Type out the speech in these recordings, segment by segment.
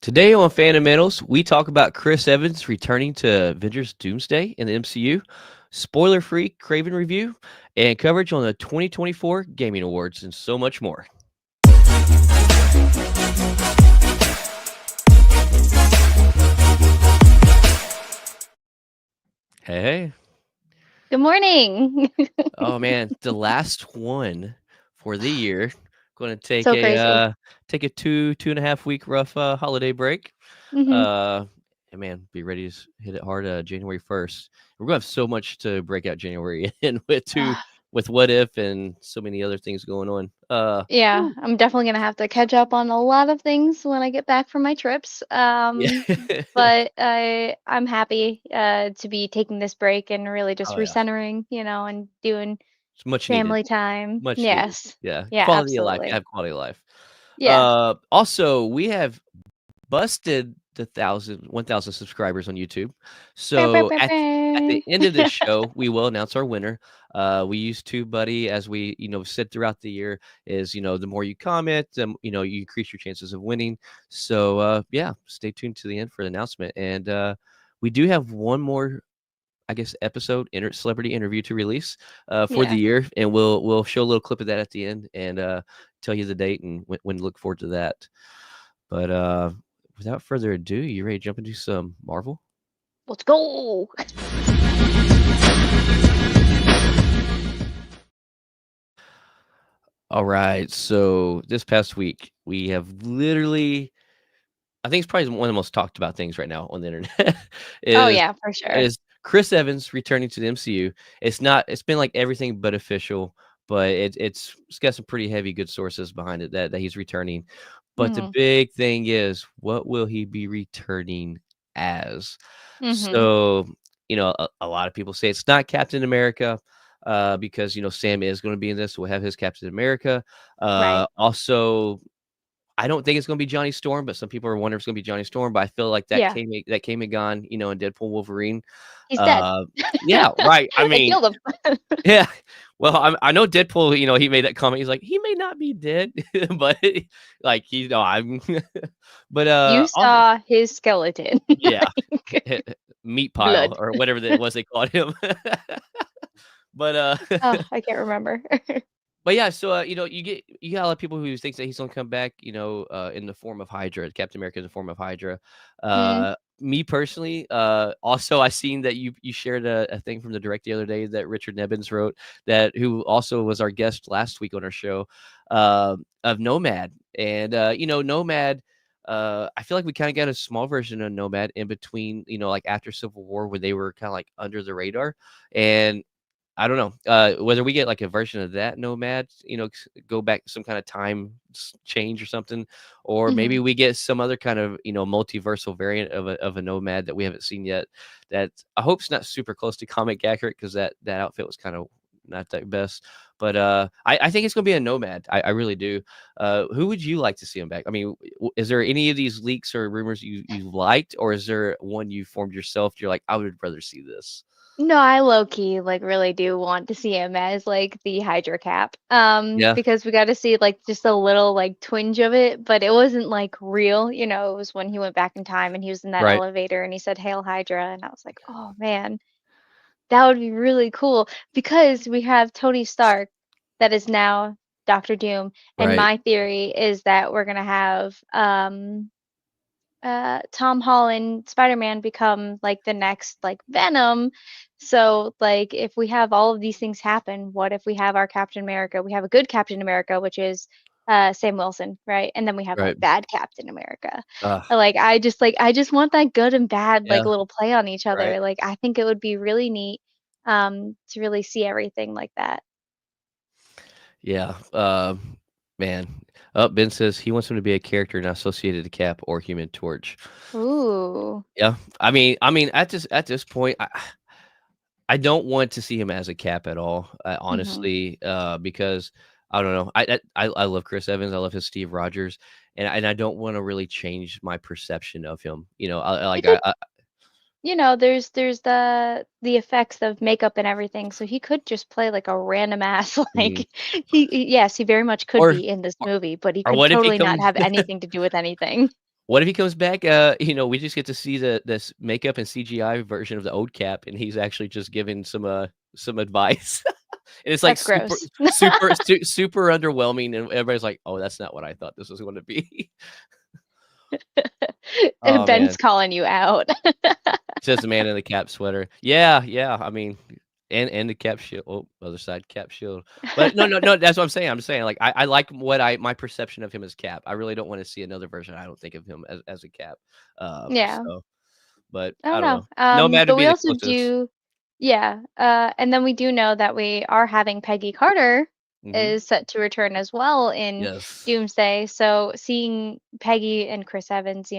Today on Fundamentals, we talk about Chris Evans returning to Avengers Doomsday in the MCU, spoiler-free Kraven review, and coverage on the 2024 Gaming Awards, and so much more. Hey. Good morning. Oh man, the last one for the year. Going to take So a crazy. take a 2.5 week rough holiday break. Mhm. Uh, and man, be ready to hit it hard January 1st. We're gonna have so much to break out January and with What If and so many other things going on. Yeah, Woo. I'm definitely gonna have to catch up on a lot of things when I get back from my trips. Yeah. But I'm happy to be taking this break and really just Oh yeah, recentering, and doing it's much needed. family time. Much needed. Yes. Yeah, Yeah, quality of life. absolutely. Have quality of life. Yeah. Also, we have busted the 1,000 subscribers on YouTube. Bow, bow, So bow, at the bow. end of this show, we will announce our winner. We use TubeBuddy as we, said throughout the year is, the more you comment, you increase your chances of winning. So yeah, stay tuned to the end for the announcement. And we do have one more, I guess, episode celebrity interview to release for the Yeah. year, and we'll show a little clip of that at the end and tell you the date and when to look forward to that. But without further ado, you ready to jump into some Marvel? Let's go. All right. So this past week, we have literally, I think it's probably one of the most talked about things right now on the internet Oh is yeah, for sure. is Chris Evans returning to the MCU. It's been like everything but official, but it's got some pretty heavy good sources behind it that he's returning. But the Mhm. big thing is, what will he be returning as? Mhm. So, a lot of people say it's not Captain America, because, Sam is going to be in this. So we'll have his Captain America. Right. Also, I don't think it's gonna be Johnny Storm, but some people are wondering if it's gonna be Johnny Storm, but I feel like Yeah. that came and gone, in Deadpool, Wolverine. He's dead. Uh, yeah, right. I They mean, killed him. yeah. Well, I know Deadpool, he made that comment. He's like, "He may not be dead," but, like, he's no, I'm but, You also saw his skeleton. yeah, Like, meat pile blood. or whatever that was they called him. But, Oh, I can't remember. but yeah, so, you got a lot of people who thinks that he's gonna come back, in the form of Hydra, Captain America in the form of Hydra. Mm, Me personally, also I seen that you shared a thing from the direct the other day that Richard Nebbins wrote that who also was our guest last week on our show, of Nomad. And, Nomad, I feel like we kinda got a small version of Nomad in between, like after Civil War when they were kinda like under the radar. And I don't know, whether we get like a version of that Nomad, go back some kind of time change or something, or maybe mhm. we get some other kind of multiversal variant of a Nomad that we haven't seen yet. That I hope's not super close to comic accurate because that outfit was kind of not that best. But I think it's gonna be a Nomad. I really do. Who would you like to see him back? I mean, is there any of these leaks or rumors you liked, or is there one you formed yourself? You're like, I would rather see this. No, I low key like really do want to see him as like the Hydra Cap. Yeah. Because we got to see like just a little like twinge of it, but it wasn't like real, it was when he went back in time and he was in that Right. elevator and he said Hail Hydra and I was like, "Oh man, that would be really cool." Because we have Tony Stark that is now Doctor Doom, and Right. my theory is that we're gonna have Tom Holland Spider-Man become like the next like Venom. So like if we have all of these things happen, what if we have our Captain America? We have a good Captain America, which is Sam Wilson, right? And then we have a Right. bad Captain America. Ugh, I just want that good and bad like yeah, little play on each right. other. Like I think it would be really neat to really see everything like that. Yeah, man. Ben says he wants him to be a character not associated to Cap or Human Torch. Ooh. Yeah, I mean, at this point, I don't want to see him as a Cap at all, Mhm. honestly, because I don't know. I love Chris Evans. I love his Steve Rogers, and I don't want to really change my perception of him. He could there's the effects of makeup and everything, so he could just play like a random ass Mhm. yes, he very much could or be in this or movie, but he or could what if he totally not comes? have anything to do with anything. What if he comes back? We just get to see this makeup and CGI version of the old Cap, and he's actually just giving some advice, and it's like That's super, gross. super underwhelming, and everybody's like, "Oh, that's not what I thought this was going to be." Oh Ben's man, calling you out. says the man in the Cap sweater. Yeah, yeah. I mean, and the Cap shield. Oh, other side Cap shield. But no, no, no. That's what I'm saying. I'm saying like I like what my perception of him as Cap. I really don't want to see another version. I don't think of him as a Cap. Yeah. So. But I I don't don't know. know. Nomad But would be we the also closest. do, yeah. And then we do know that we are having Peggy Carter Mhm. is set to return as well in Yes. Doomsday. So seeing Peggy and Chris Evans,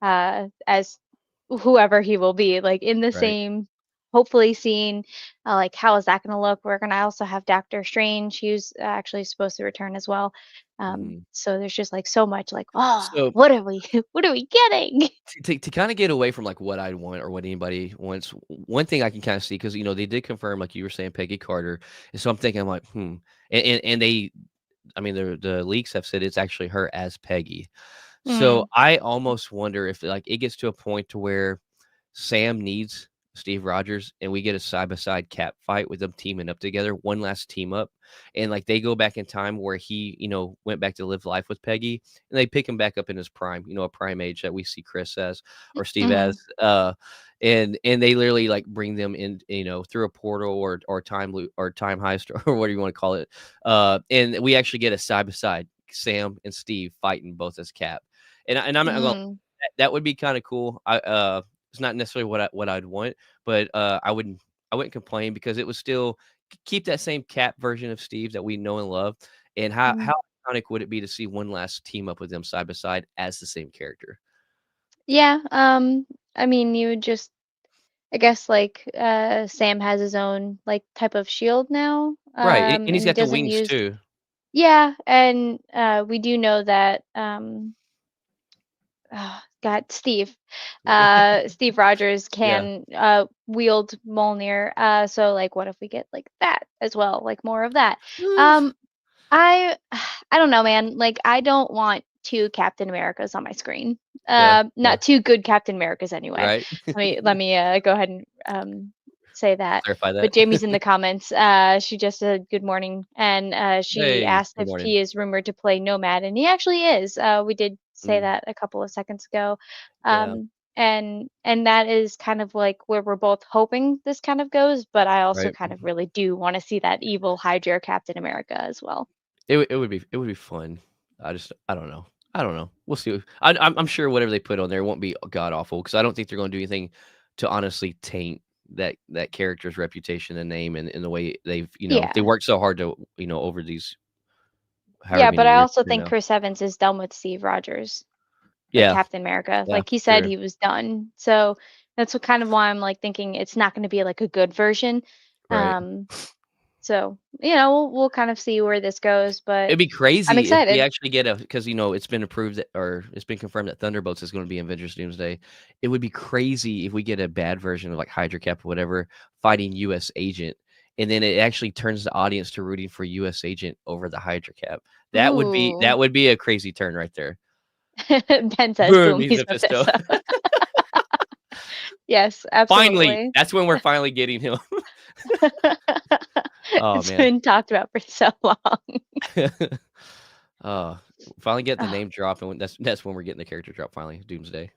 as whoever he will be, like in the Right. same, hopefully seeing, like how is that going to look? We're going to also have Doctor Strange, who's actually supposed to return as well. Mhm. So there's just like so much, like, oh, So what are we, what are we getting? to kinda get away from, like, what I'd want or what anybody wants, one thing I can kinda see because they did confirm, like you were saying, Peggy Carter, and so I'm thinking, I'm like, "Hmm," and they I mean, the leaks have said it's actually her as Peggy. So, Mm, I almost wonder if, like, it gets to a point to where Sam needs Steve Rogers, and we get a side by side Cap fight with them teaming up together, one last team up, and like they go back in time where he, went back to live life with Peggy, and they pick him back up in his prime, a prime age that we see Chris as or Steve mhm. as, and they literally like bring them in, through a portal or time loop or time heist or whatever you want to call it, and we actually get a side by side Sam and Steve fighting both as Cap, and I'm not gonna Mm. that would be kinda cool. It's not necessarily what I'd want, but, I wouldn't complain because it was still keep that same Cap version of Steve that we know and love, and how Mhm. iconic would it be to see one last team up with them side by side as the same character? Yeah, I mean, you would just I guess, like, Sam has his own, like, type of shield now, Right, and he's and he got the doesn't wings use too. yeah, and, we do know that, God, Steve Rogers Yeah. can, wield Mjolnir, so, like, what if we get, like, that as well, like, more of that? Mm, Um, I I don't know, man. Like, I don't want 2 Captain Americas on my screen. yeah, yeah, Not 2 good Captain Americas anyway. right. Let me go ahead and say that. Clarify that. But Jamie's in the comments. She just said good morning, and she Hey, asked good if morning. he is rumored to play Nomad, and he actually is. We did say Mm, that a couple of seconds ago. yeah, And that is kind of like where we're both hoping this kind of goes, but I also right. kind of really do want to see that evil Hydra Captain America as well. It would be fun. I don't know. I don't know. We'll see. I'm sure whatever they put on there won't be god awful because I don't think they're going to do anything to honestly taint that character's reputation and name and the way they Yeah. worked so hard to over these however Yeah, many but I years also you think know. Chris Evans is done with Steve Rogers, like Yeah, Captain America. yeah, Like he said sure, he was done. So that's what kind of why I'm like thinking it's not going to be like a good version. right. Um, so we'll kind of see where this goes, but It'd be I'm crazy if we excited. actually get a because it's been approved that or it's been confirmed that Thunderbolts is going to be in Avengers Doomsday. It would be crazy if we get a bad version of like Hydra Cap or whatever fighting US Agent, and then it actually turns the audience to rooting for US Agent over the Hydra Cap. Ooh. That would be a crazy turn right there. Ben says, Boom, boom, he's he's Mephisto. Mephisto. Yes, Finally, absolutely. that's when we're finally getting him. Oh It's man. been talked about for so long. Oh, finally get the Oh, name drop, and that's when we're getting the character drop finally, Doomsday.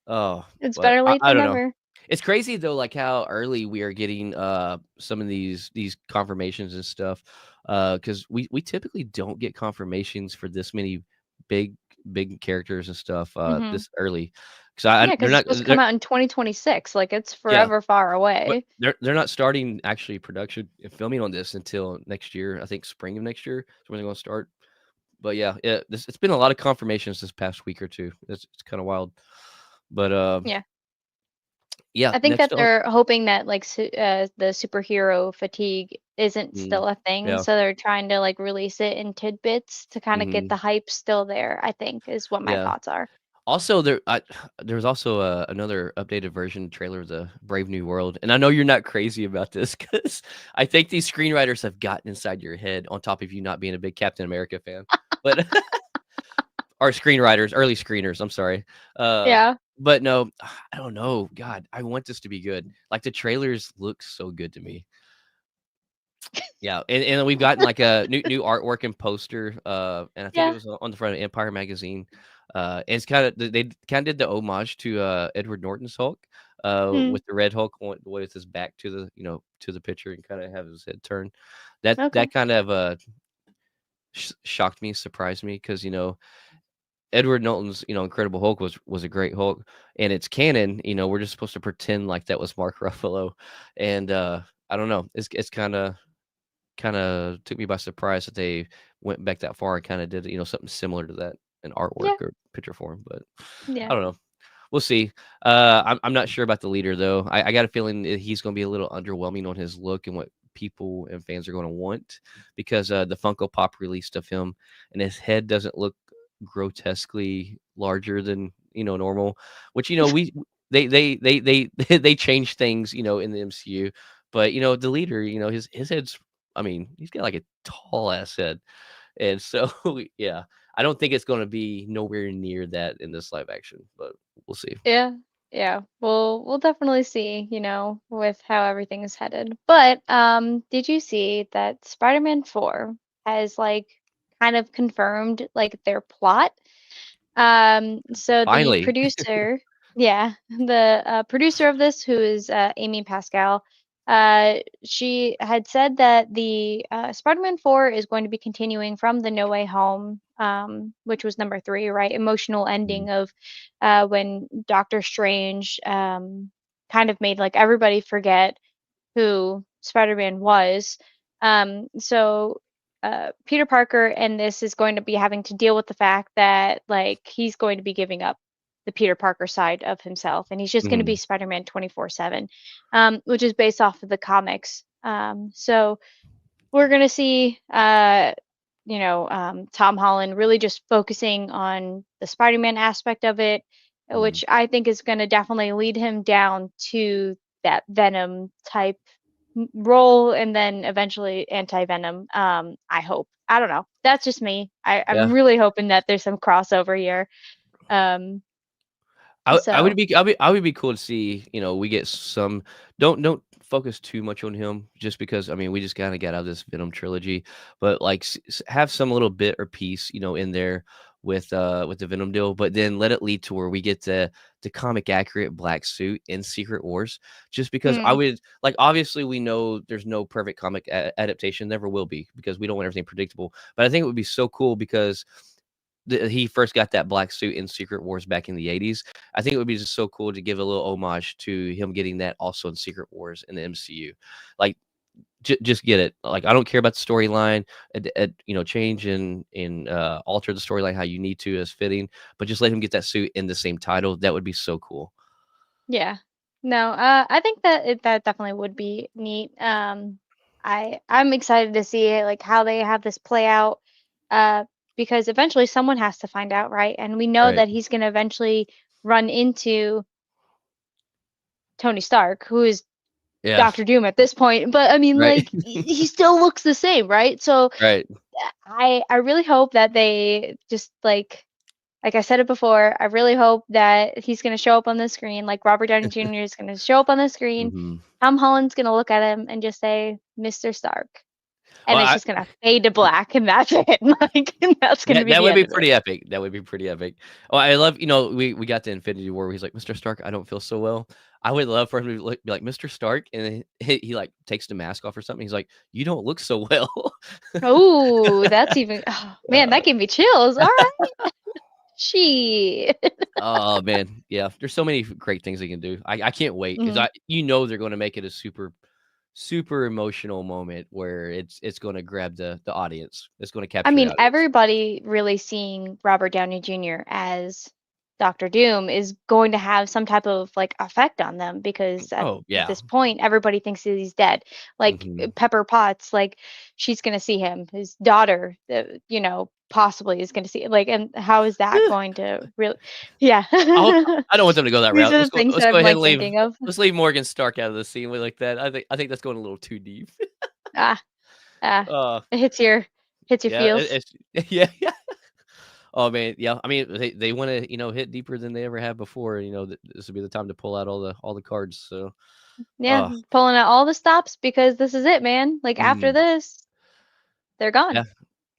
Oh, it's but better late I than don't know. never. It's crazy though, like how early we are getting some of these confirmations and stuff. Because we typically don't get confirmations for this many big big characters and stuff Hmm. this early. Because I Yeah, they're because it's not supposed to come out in 2026. Like it's yeah, forever far but away. they're not starting actually production and filming on this until next year. I think spring of next year is when they're going to start. But yeah, it's been a lot of confirmations this past week or two. It's kind of wild. But Yeah. yeah, I think next that up. they're hoping that like the superhero fatigue isn't Mm, still a thing, yeah. so they're trying to like release it in tidbits to kind of get Mhm. the hype still there, I think is what my Yeah. thoughts are. Also, there was also, another updated version trailer of the Brave New World, and I know you're not crazy about this because I think these screenwriters have gotten inside your head on top of you not being a big Captain America fan. But or screenwriters, early screeners. I'm sorry. Uh, Yeah. but no, I don't know. God, I want this to be good. Like the trailers look so good to me. Yeah, and we've gotten like a new artwork and poster, and I think it Yeah. was on the front of Empire magazine. And it's kind of they kind of did the homage to Edward Norton's Hulk, Mm, with the Red Hulk with his back to the to the picture and kind of have his head turned. That okay. kind of shocked me, surprised me because Edward Norton's Incredible Hulk was a great Hulk, and it's canon. We're just supposed to pretend like that was Mark Ruffalo, and I don't know. It's kind of took me by surprise that they went back that far and kind of did something similar to that in artwork Yeah. or picture form. But I Yeah. don't know. We'll see. I'm not sure about the leader though. I got a feeling that he's going to be a little underwhelming on his look and what people and fans are going to want because the Funko Pop released of him and his head doesn't look grotesquely larger than normal, which we they they change things in the MCU, but the leader his head's, I mean, he's got like a tall ass head, and so yeah, I don't think it's going to be nowhere near that in this live action, but we'll see. Yeah. Yeah. We'll definitely see, with how everything is headed. But did you see that Spider-Man 4 has like kind of confirmed like their plot? So the Finally. producer, yeah, the producer of this, who is Amy Pascal, she had said that the Spider-Man 4 is going to be continuing from the No Way Home, which was number 3, right? Emotional Mhm, ending of when Doctor Strange kind of made like everybody forget who Spider-Man was. So Peter Parker and this is going to be having to deal with the fact that like he's going to be giving up the Peter Parker side of himself and he's just going to be mhm, Spider-Man 24/7, which is based off of the comics. So we're going to see Tom Holland really just focusing on the Spider-Man aspect of it, mhm. which I think is going to definitely lead him down to that Venom type role and then eventually anti-Venom. I hope. I don't know. That's just me. I'm Yeah. really hoping that there's some crossover here. Um, I would so, be I would be cool to see, we get some don't focus too much on him just because I mean we just kind of got out of this Venom trilogy, but like have some little bit or piece, in there with the Venom deal, but then let it lead to where we get the comic accurate black suit in Secret Wars. Just because I mm, would like obviously we know there's no perfect comic adaptation, never will be because we don't want everything predictable. But I think it would be so cool because he first got that black suit in Secret Wars back in the 80s. I think it would be just so cool to give a little homage to him getting that also in Secret Wars in the MCU. Like, just get it. Like, I don't care about the storyline, change and alter the storyline how you need to as fitting, but just let him get that suit in the same title. That would be so cool. yeah. No, I think that that definitely would be neat. I'm excited to see like how they have this play out, uh, because eventually someone has to find out, right? And we know Right. that he's gonna eventually run into Tony Stark, who is Yeah. Doctor Doom at this point. But I mean, Right. like he still looks the same, right? So Right. I really hope that they just like I said it before, I really hope that he's going to show up on the screen, like Robert Downey Jr. is going to show up on the screen. Hmm. Tom Holland's going to look at him and just say, Mr. Stark. And Well, it's just going to fade to black, and that's it. Like, and that's going to be that the would be end of it. pretty epic. That would be pretty epic. Oh, I love, we got the Infinity War where he's like, Mr. Stark, I don't feel so well. I would love for him to be like Mr. Stark, and then he like takes the mask off or something. He's like, you don't look so well. Oh, that's even, oh, man, Uh, that gave me chills. All right. She. oh man, yeah. There's so many great things they can do. I can't wait because Mhm. they're going to make it a super emotional moment where it's going to grab the audience. It's going to I capture the mean, audience. everybody really seeing Robert Downey Jr. as Doctor Doom is going to have some type of like effect on them because at Oh yeah. this point, everybody thinks that he's dead. Like Hmm. Pepper Potts, like she's going to see him. His daughter, possibly is going to see. Like, and how is that going to really? Yeah, I hope I don't want them to go that these route. are the things Let's that go I'm ahead and like leave thinking of. let's leave Morgan Stark out of the scene like that. I think that's going a little too deep. Ah, ah, Uh, it hits your yeah, feels. it's yeah, yeah. Oh man, yeah. I mean, they want to hit deeper than they ever have before. This would be the time to pull out all the cards. So, Yeah, uh, pulling out all the stops because this is it, man. Like after mm, this, they're yeah, gone.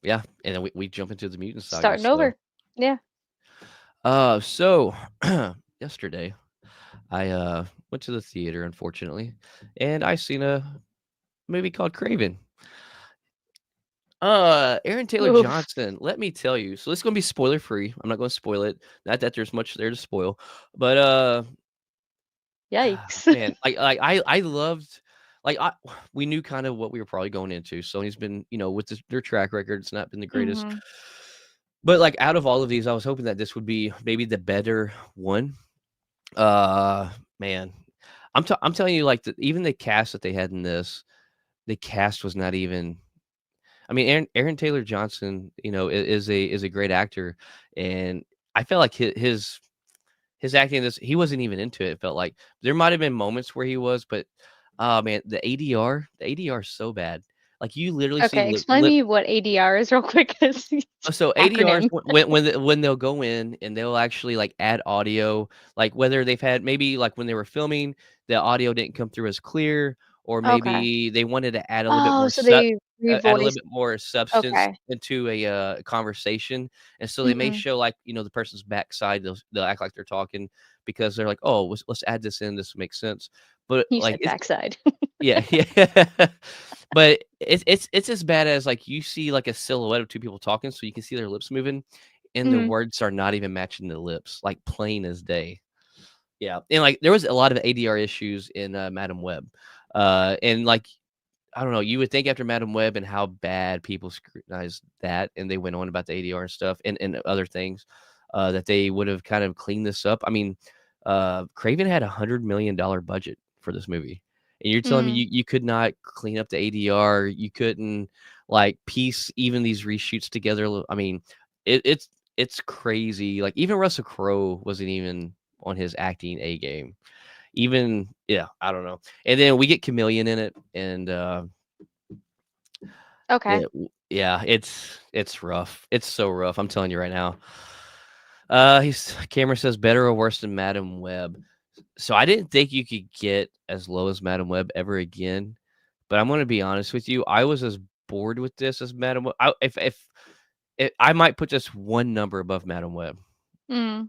yeah. And then we jump into the mutant saga. Starting So, over. Yeah. so yesterday I went to the theater, unfortunately, and I seen a movie called Kraven. Aaron Taylor Oof. Johnson, let me tell you. So this is gonna be spoiler free. I'm not gonna spoil it. Not that there's much there to spoil, but Yikes. man, I loved like I we knew kind of what we were probably going into. Sony's been, with their track record, it's not been the greatest. Mhm. But like out of all of these, I was hoping that this would be maybe the better one. Man, I'm telling you, like even the cast that they had in this, the cast was not even. I mean, Aaron Taylor Johnson, is a great actor, and I felt like his acting in this, he wasn't even into it. It felt like there might have been moments where he was, but oh man, the ADR is so bad. Like you literally see Okay, explain me what ADR is real quick. 'Cause so ADRs acronym. when they'll go in and they'll actually like add audio, like whether they've had maybe like when they were filming, the audio didn't come through as clear, or Okay. maybe they wanted to add a little bit Oh, more so they add a little revoiced. bit more substance Okay. into a conversation, and so they may Mhm. show like the person's backside. They'll act like they're talking because they're like, oh, let's add this in. This makes sense, but You like said backside. yeah, yeah. But it's as bad as, like, you see, like, a silhouette of 2 people talking, so you can see their lips moving, and the Mhm. words are not even matching the lips, like, plain as day. Yeah, and, like, there was a lot of ADR issues in, Madam Web. And, like, I don't know, you would think after Madam Web and how bad people scrutinized that, and they went on about the ADR and stuff and other things, that they would have kind of cleaned this up. I mean, Craven had $100 million budget for this movie, and you're telling me Mm. you could not clean up the ADR, you couldn't, like, piece even these reshoots together I mean, it's crazy. Like, even Russell Crowe wasn't even on his acting A game. Even yeah, I don't know. And then we get Chameleon in it, and, Okay. yeah, it's rough. It's so rough, I'm telling you right now. He's Camera says, "Better or worse than Madam Web?" So I didn't think you could get as low as Madam Web ever again, but I'm gonna be honest with you, I was as bored with this as Madam Web. I might put just one number above Madam Web. Mm.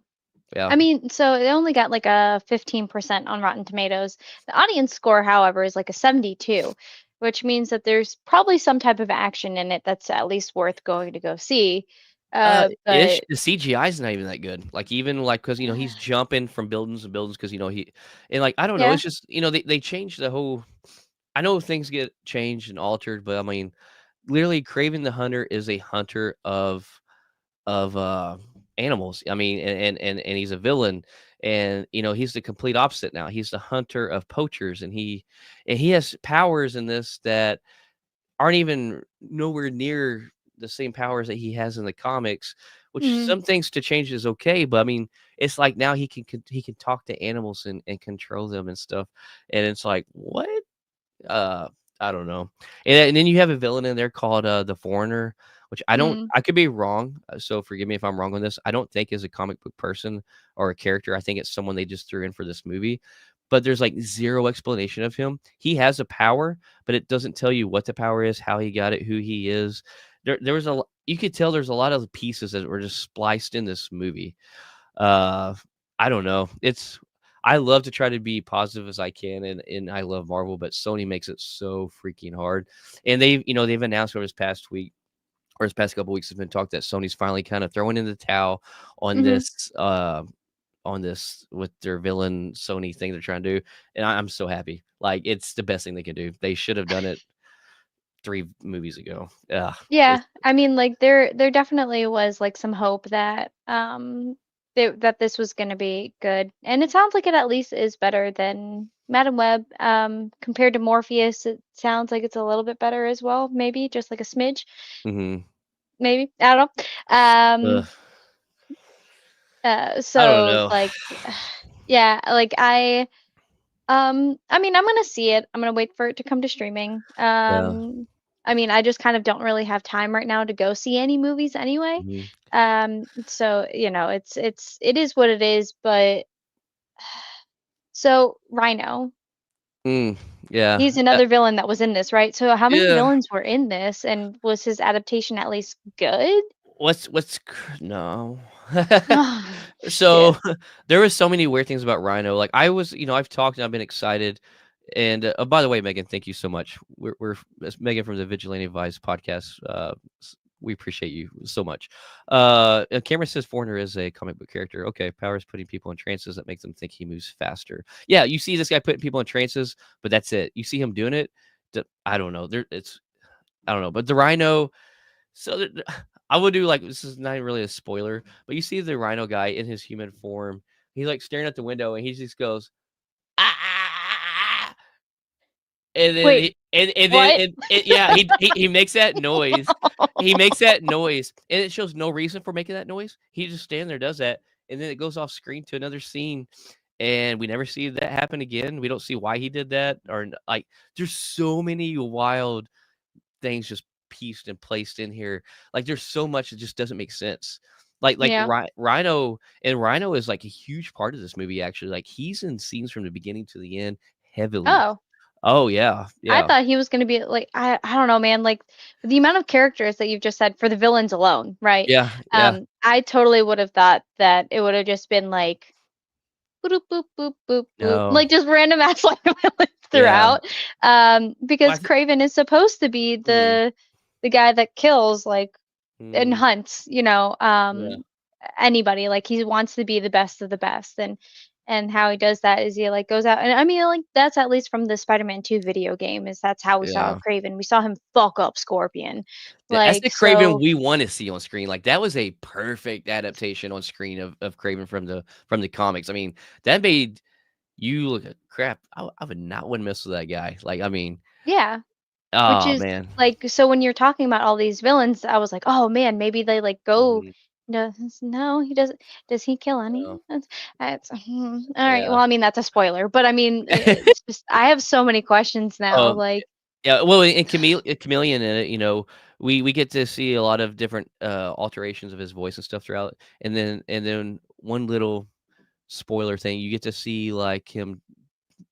Yeah. I mean, so it only got like a 15% on Rotten Tomatoes. The audience score, however, is like a 72, which means that there's probably some type of action in it that's at least worth going to go see. Ish. But The CGI is not even that good. Like, even, like, because he's jumping from buildings and buildings because he and, like, I don't know, yeah. it's just, they changed the whole. I know things get changed and altered, but, I mean, literally, Kraven the Hunter is a hunter of animals. I mean, and he's a villain, and, he's the complete opposite now. He's the hunter of poachers, and he has powers in this that aren't even nowhere near the same powers that he has in the comics, which Mm. some things to change is okay, but I mean, it's like now he can talk to animals and control them and stuff, and it's like, "What?" Uh, I don't know. And then you have a villain in there called, the Foreigner, which Mm. I could be wrong, so forgive me if I'm wrong on this. I don't think is a comic book person or a character. I think it's someone they just threw in for this movie, but there's, like, 0 explanation of him. He has a power, but it doesn't tell you what the power is, how he got it, who he is. There was you could tell there's a lot of pieces that were just spliced in this movie. Uh, I don't know. I love to try to be positive as I can, and I love Marvel, but Sony makes it so freaking hard. And they've announced over this past week or this past couple weeks, have been talked that Sony's finally kind of throwing in the towel on Mhm. this with their villain Sony thing they're trying to do, and I'm so happy. Like, it's the best thing they can do. They should have done it 3 movies ago. Yeah, Yeah, I mean, like there definitely was like some hope that that this was going to be good, and it sounds like it at least is better than Madam Web. Compared to Morpheus, it sounds like it's a little bit better as well. Maybe just like a smidge. mhm. Maybe I don't know. Ugh, I don't So know. like, yeah, like I mean, I'm gonna see it. I'm gonna wait for it to come to streaming. Yeah. I mean, I just kind of don't really have time right now to go see any movies anyway. Mhm. So, it is what it is, but so Rhino, Mm, yeah. he's another villain that was in this, right? So how many Yeah. villains were in this, and was his adaptation at least good? No. Oh, So, shit. there was so many weird things about Rhino, like, I've talked and I've been excited, and, oh, by the way, Megan, thank you so much. It's Megan from the Vigilante Advice podcast, we appreciate you so much. Cameron says Foreigner is a comic book character. Okay, powers putting people in trances that make them think he moves faster. Yeah, you see this guy putting people in trances, but that's it. You see him doing it. I don't know. I don't know, but the Rhino. So I would do like this is not really a spoiler, but you see the Rhino guy in his human form. He's like staring at the window, and he just goes, "Ah, ah, ah, ah, ah," and then Wait, what? yeah, he makes that noise. He makes that noise, and it shows no reason for making that noise. He just standing there, does that, and then it goes off screen to another scene, and we never see that happen again. We don't see why he did that, like there's so many wild things just pieced and placed in here. Like there's so much that just doesn't make sense. Yeah. Rhino is like a huge part of this movie actually. Like he's in scenes from the beginning to the end heavily. Oh, Oh yeah. I Yeah. thought he was gonna be like I don't know, man. Like the amount of characters that you've just said for the villains alone, right? Yeah. Yeah. I totally would have thought that it would have just been like boop boop boop boop boop, No. like just random ass like villains Yeah. throughout. Well, Because Kraven is supposed to be mm, the guy that kills like and mm, hunts, yeah. anybody. Like he wants to be the best of the best, and how he does that is he like goes out and I mean like that's at least from the Spider-Man 2 video game is that's how we saw Yeah. Kraven. We saw him fuck up Scorpion. That's Like the Craven so we want to see on screen. Like that was a perfect adaptation on screen of Craven from the comics. I mean, that made you look at crap. I would not want to mess with that guy. Like, I mean, yeah, which oh is man. like so when you're talking about all these villains, I was like, "Oh man, maybe they like go Mhm. no, he doesn't. Does he kill No. any? All right. Yeah. Well, I mean that's a spoiler, but I mean it's just I have so many questions now. Um, Like, yeah, well, in Chameleon in it, we get to see a lot of different, alterations of his voice and stuff throughout, and then one little spoiler thing, you get to see, like, him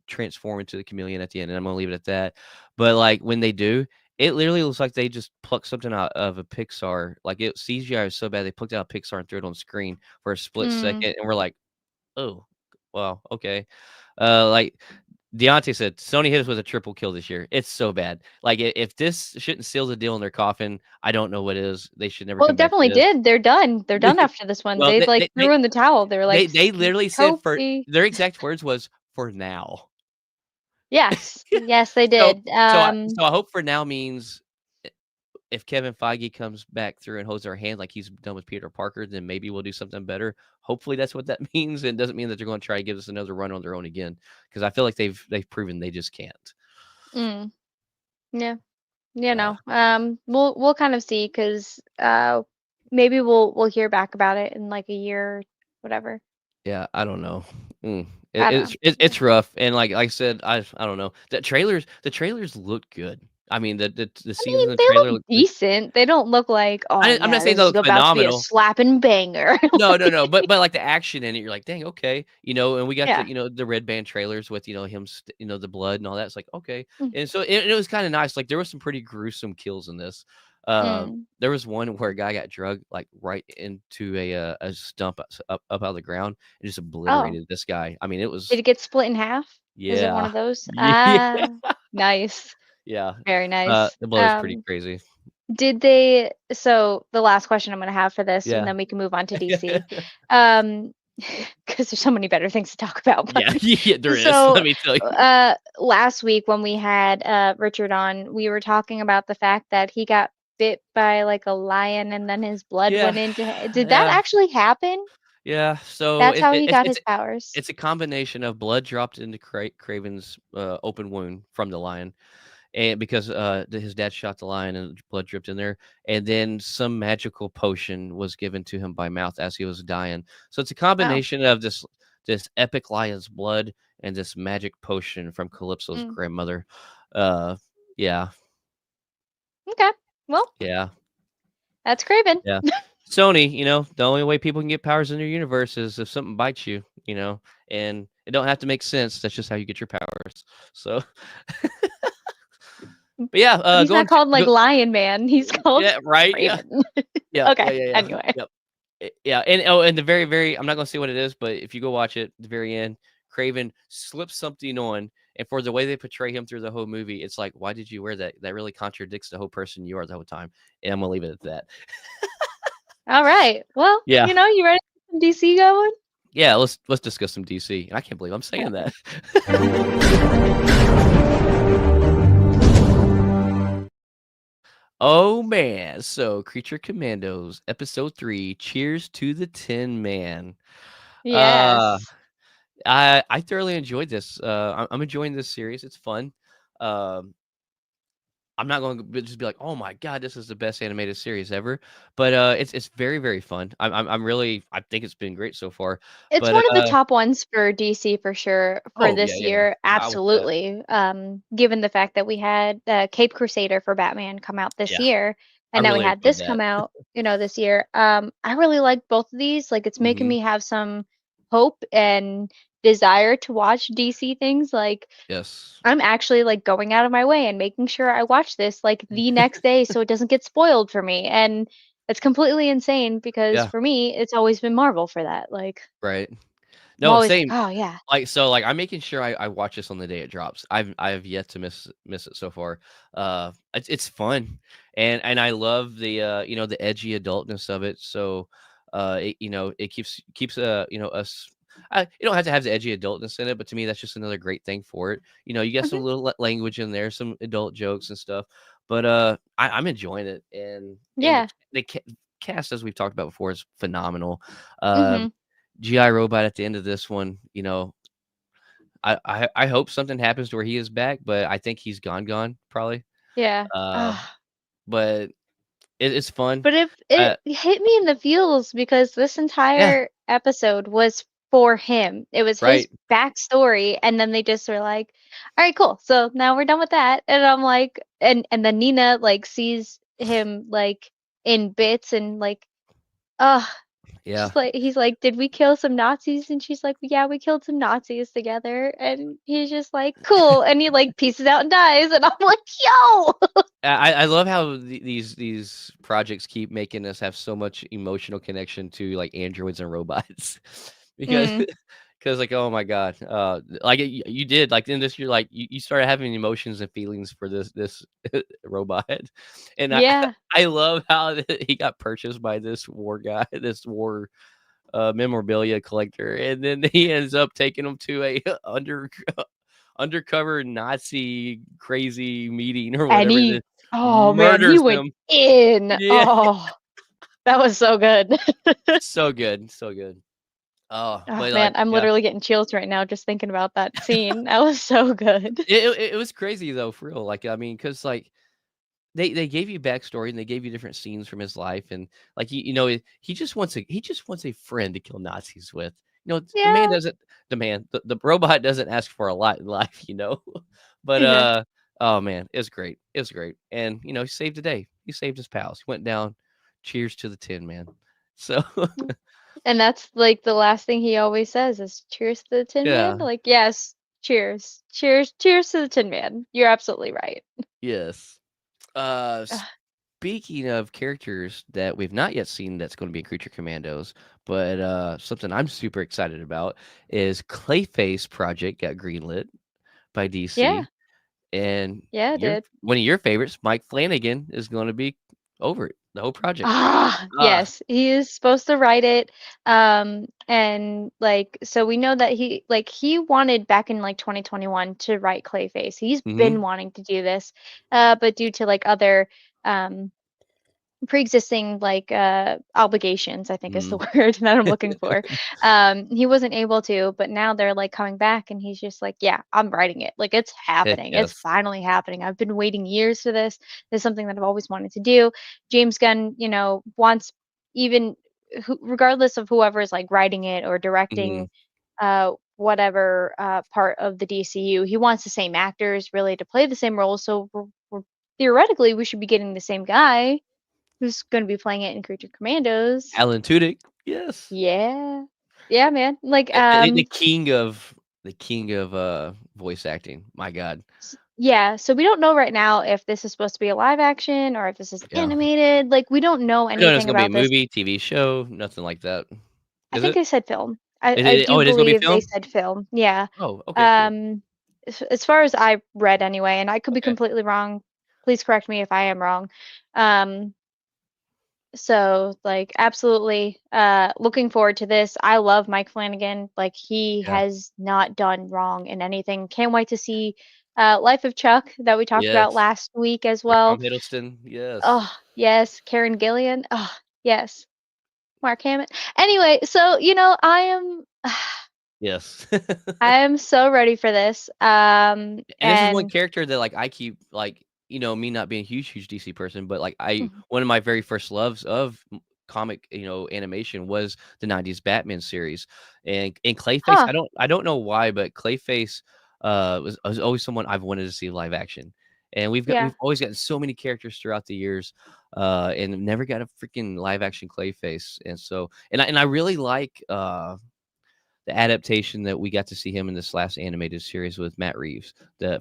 transform into the chameleon at the end, and I'm gonna leave it at that. But, like, when they do, it literally looks like they just plucked something out of a Pixar. Like, CGI was so bad, they plucked out Pixar and threw it on screen for a split mm, second, and we're like, "Oh, wow, okay." Like Deontay said, Sony hit us with a triple kill this year. It's so bad. Like, if this shouldn't seal the deal in their coffin, I don't know what is. They should never well, it come back to definitely this. did. They're done. They're done after this one. Well, They like threw in the towel. They were like, they literally said for Kofi. their exact words was, "For now." Yes, yes, they So did. I hope for now means if Kevin Feige comes back through and holds our hand like he's done with Peter Parker, then maybe we'll do something better. Hopefully that's what that means, and doesn't mean that they're gonna try to give us another run on their own again, because I feel like they've proven they just can't. mm, yeah, Uh, we'll kind of see because maybe we'll hear back about it in like a year, whatever. yeah, I don't know. Mm. I don't know. It's rough, and like I said, I don't know. The trailers look good. I mean, the I scenes in mean, the they trailer look look good. decent. They don't look like, oh I'm not yeah, saying this they is look about to be a phenomenal. slapping banger. No, no, Like, no, but like the action in it, you're like, "Dang, okay." And we got yeah. the red band trailers with, him, the blood and all that. It's like, "Okay." Mm, And so it was kinda nice. Like, there was some pretty gruesome kills in this. mm. There was one where a guy got drugged, like, right into a stump up out of the ground and just Oh, obliterated this guy. I mean, it did was it get split in half? Is it one yeah. of those? Yeah. Ah, nice. Yeah. Very nice. The blood is pretty crazy. Did they so the last question I'm gonna have for this, and Yeah. then we can move on to DC. Um, because there's so many better things to talk about, Yeah. Yeah, there but is, so, let me tell you. last week when we had, Richard on, we were talking about the fact that he got bit by, like, a lion and then his blood Yeah. went into hi did that Yeah. actually happen? Yeah, so That's how he got his powers? it's a combination of blood dropped into Craven's, open wound from the lion, and because, his dad shot the lion and blood dripped in there, and then some magical potion was given to him by mouth as he was dying. So it's a Oh, combination of this epic lion's blood and this magic potion from Calypso's mm, grandmother. Uh, yeah. Okay. Well, Yeah, that's Kraven. yeah. Sony, the only way people can get powers in their universe is if something bites you, and it don't have to make sense. That's just how you get your powers. So, but yeah, He's not going to called like go, Lion Man. He's called yeah, right, yeah, Kraven. yeah, yeah, Okay. yeah, yeah, Anyway. yep. Yeah, and the very, very, I'm not gonna say what it is, but if you go watch it, the very end, Craven slips something on, and for the way they portray him through the whole movie, it's like, why did you wear that? That really contradicts the whole person you are the whole time. And I'm gonna leave it at that. All right. Well, Yeah, you ready to get some DC going? yeah. Let's discuss some DC. I can't believe I'm saying that. Oh man, so Creature Commandos, episode 3, Cheers to the Tin Man. Uh Yes. I thoroughly enjoyed this. I'm enjoying this series. It's fun. Um I'm not going to just be like, "Oh my god, this is the best animated series ever," but, it's very, very fun. I'm really I think it's been great so far, It's but, one of the top ones for DC for sure for oh, yeah, this yeah, yeah. year. I would say that. Absolutely. Given the fact that we had Cape Crusader for Batman come out this Yeah, year, I and now we really had enjoyed this that. come out, this year. I really like both of these. Like, it's making Mhm. me have some hope and desire to watch DC things. Like, Yes. I'm actually like going out of my way and making sure I watch this like the next day so it doesn't get spoiled for me. And it's completely insane because Yeah, for me, it's always been Marvel for that. Like, right. I'm No, always like, same. "Oh, yeah." I'm making sure I watch this on the day it drops. I have yet to miss it so far. It's fun, and I love the edgy adultness of it. So, it keeps us. You don't have to have the edgy adultness in it, but to me, that's just another great thing for it. You get some Mhm. little language in there, some adult jokes and stuff. But I'm enjoying it, and Yeah. the cast, as we've talked about before, is phenomenal. Uh, Mhm. GI Robot at the end of this one, I hope something happens to where he is back, but I think he's gone probably. Yeah. Uh, Ah. but it's fun. But if it Uh, hit me in the feels because this yeah, entire episode was for him. It was his right. backstory, and then they just were like, "All right, cool. So now we're done with that." And I'm like, and then Nina like sees him like in bits and like, ugh. Yeah, She's like, he's like, "Did we kill some Nazis?" And she's like, "Yeah, we killed some Nazis together." And he's just like, "Cool." And he like pieces out and dies. And I'm like, "Yo!" I love how these projects keep making us have so much emotional connection to like androids and robots because Mm, because like oh my god, like you did like in this year like you started having emotions and feelings for this robot, and I yeah. I love how he got purchased by this war guy, this war memorabilia collector, and then he ends up taking him to a undercover Nazi crazy meeting or And whatever it is, he, oh man, he murders went him. in. Yeah, Oh, that was so good. so good, so good. Oh, Oh but man, like, I'm yeah, literally getting chills right now just thinking about that scene. That was so good. it was crazy though, for real. Like, I mean, because like they gave you backstory and they gave you different scenes from his life, and like he just wants a friend to kill Nazis with. The man Yeah. doesn't the robot doesn't ask for a lot in life. But Yeah. oh man, it's great. It's great. And he saved the day. He saved his pals. He went down. Cheers to the Tin Man. So And that's like the last thing he always says is cheers to the Tin Man. yeah, Like, yes, cheers. Cheers. Cheers to the Tin Man. You're absolutely right. yes. Uh Ugh, Speaking of characters that we've not yet seen that's going to be in Creature Commandos, but something I'm super excited about is Clayface Project got greenlit by yeah. DC, and Yeah, it your did. one of your favorites, Mike Flanagan, is going to be over it, the whole project. Ah, Ah, yes, he is supposed to write it. And like, so we know that he wanted back in like 2021 to write Clayface. He's been hmm wanting to do this, but due to like other um pre-existing like obligations, I think is the mm, word that I'm looking for. He wasn't able to, but now they're like coming back and he's just like, yeah, I'm writing it. Like, it's heck happening. It's yes. finally happening. I've been waiting years for this. This is something that I've always wanted to do. James Gunn, wants, even regardless of whoever is like writing it or hmm directing whatever part of the DCU, he wants the same actors really to play the same roles. So we're theoretically we should be getting the same guy who's going to be playing it in Creature Commandos. Alan Tudyk, yes. Yeah. Yeah, man. Like The king of voice acting. My God. yeah, so we don't know right now if this is supposed to be a live action or if this is Yeah. animated. Like we don't know I know it's anything gonna be a about this. movie, TV show, nothing like that. I Is think it? they said film. I Is I it do oh, it is gonna be believe they film? said film. Yeah. Oh, okay, cool. Um as far as I read anyway, and I could be Okay. completely wrong. Please correct me if I am wrong. Um so like absolutely looking forward to this. I love Mike Flanagan. Like he Yeah. has not done wrong in anything. Can't wait to see Life of Chuck that we talked about Yes. last week as With Tom well. Hiddleston, yes. Oh, yes, Karen Gillian. Oh, yes, Mark Hammond. Anyway, so I am Yes. I am so ready for this. And this is one And character that, like, I keep, like, me not being a huge DC person, but, like, I mhm. one of my very first loves of comic, animation was the '90s Batman series, and Clayface, Huh, I don't know why, but Clayface, was always someone I've wanted to see live action, and yeah. we've always gotten so many characters throughout the years, and never got a freaking live action Clayface, and so and I really like, the adaptation that we got to see him in this last animated series with Matt Reeves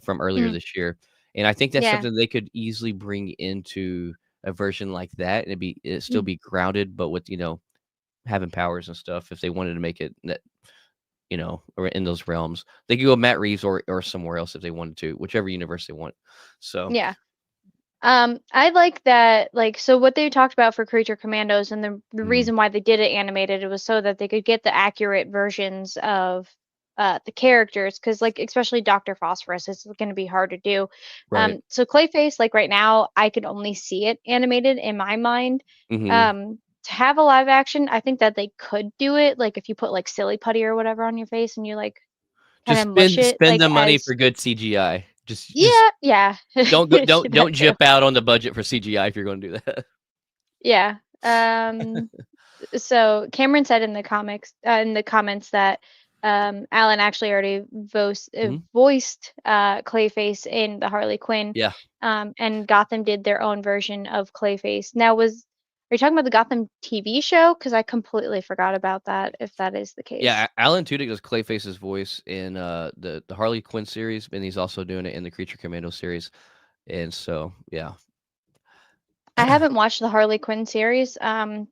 from earlier Mhm. this year. And I think that's Yeah. something they could easily bring into a version like that, and it still Mhm. be grounded, but with, having powers and stuff if they wanted to make it that, or in those realms. They could go Matt Reeves or somewhere else if they wanted to, whichever universe they want. So, Yeah. I like that, like, so what they talked about for Creature Commandos and the mm, reason why they did it animated, it was so that they could get the accurate versions of the characters, because like especially Dr. Phosphorus is going to be hard to do. right. So Clayface, like right now, I can only see it animated in my mind. Mhm. To have a live action, I think that they could do it, like if you put like silly putty or whatever on your face and you like kind Just of mush it, spend like the money as for good CGI. Just yeah, yeah, don't that too. jip out on the budget for CGI if you're gonna do that. Yeah. So Cameron said in the comments that Alan actually already Mhm. voiced Clayface in the Harley Quinn, Yeah. and Gotham did their own version of Clayface. Now, are you talking about the Gotham TV show? Because I completely forgot about that. If that is the Yeah, case, Alan Tudyk does Clayface's voice in, the Harley Quinn series, and he's also doing it in the Creature Commando series, and so, yeah. I haven't watched the Harley Quinn series,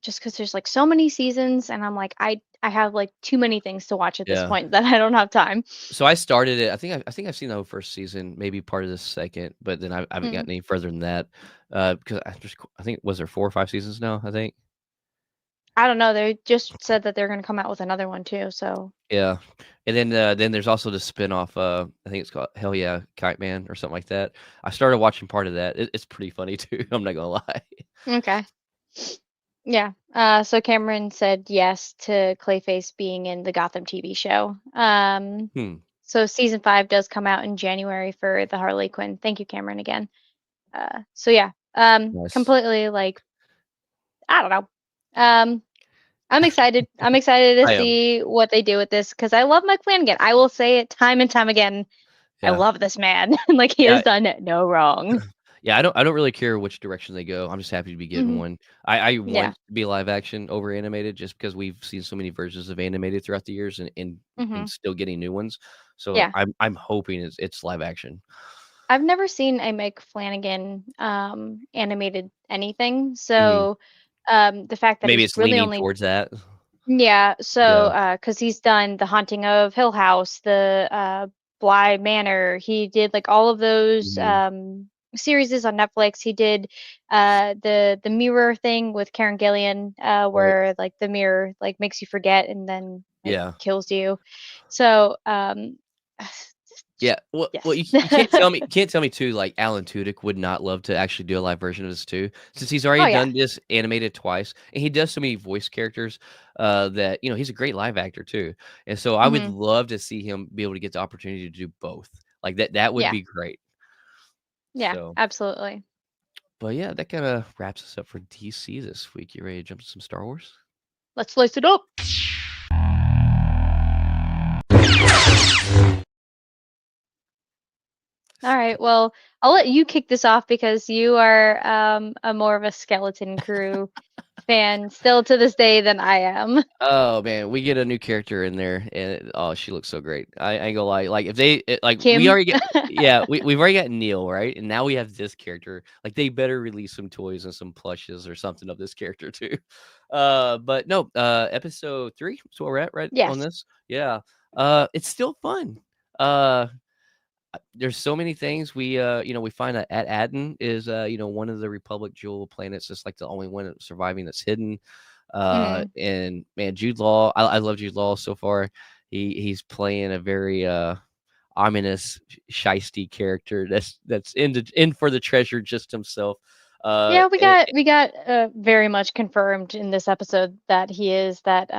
just because there's like so many seasons, and I'm like I have like too many things to watch at this Yeah. point that I don't have time. So I started it I think I've seen the whole 1st season, maybe part of the 2nd, but then I haven't Mm. gotten any further than that, because I think was there 4 or 5 seasons now, I think? I don't know, they just said that they're gonna come out with another one too, so Yeah, and then there's also the spinoff, I think it's called Hell Yeah, Kite Man or something like that. I started watching part of that. It's pretty funny too, I'm not gonna lie. okay. Yeah. So Cameron said yes to Clayface being in the Gotham TV show. Hmm, So season 5 does come out in January for the Harley Quinn. Thank you, Cameron, again. So yeah, nice. completely like I don't know. Um, I'm excited. I'm excited to I am. see what they do with this because I love Mike Flanagan. I will say it time and time again. I Yeah. love this man. Like he Yeah. has done no wrong. Yeah, I don't really care which direction they go. I'm just happy to be getting Hmm. one. I Yeah. want to be live action over animated just because we've seen so many versions of animated throughout the years and Hmm. still getting new ones. So Yeah. I'm hoping it's live action. I've never seen a Mike Flanagan animated anything. Mhm. So the fact that Maybe he's it's really leaning only towards that. yeah, so Yeah. because he's done The Haunting of Hill House, the Bly Manor, he did like all of those Mhm. series on Netflix. He did the mirror thing with Karen Gillian, Right. where like the mirror like makes you forget and then like Yeah. kills you. So Yeah, well, yes. you can't tell me too, like, Alan Tudyk would not love to actually do a live version of this too, since he's Oh already yeah. done this animated twice, and he does so many voice characters, that, he's a great live actor too, and so I would Hmm. love to see him be able to get the opportunity to do both. Like, that would Yeah. be great. Yeah, So, absolutely. but yeah, that kinda wraps us up for DC this week. You ready to jump to some Star Wars? Let's slice it up. All right. Well, I'll let you kick this off because you are a more of a skeleton crew fan still to this day than I am. Oh man, we get a new character in there, and oh, she looks so great. I ain't gonna lie. Like if like we Kim. already get, yeah, we've already got Neil, right, and now we have this character. Like they better release some toys and some plushes or something of this character too. But no, episode 3 is where we're at, right on Yes. this. Yeah, it's still fun. There's so many things we find that at Adden is one of the Republic jewel planets. It's like the only one that's surviving that's hidden. Hmm. And man, Jude Law, I love Jude Law so far. He's playing a very ominous, shisty character that's in for the treasure just himself. Yeah, we And got we got very much confirmed in this episode that he is that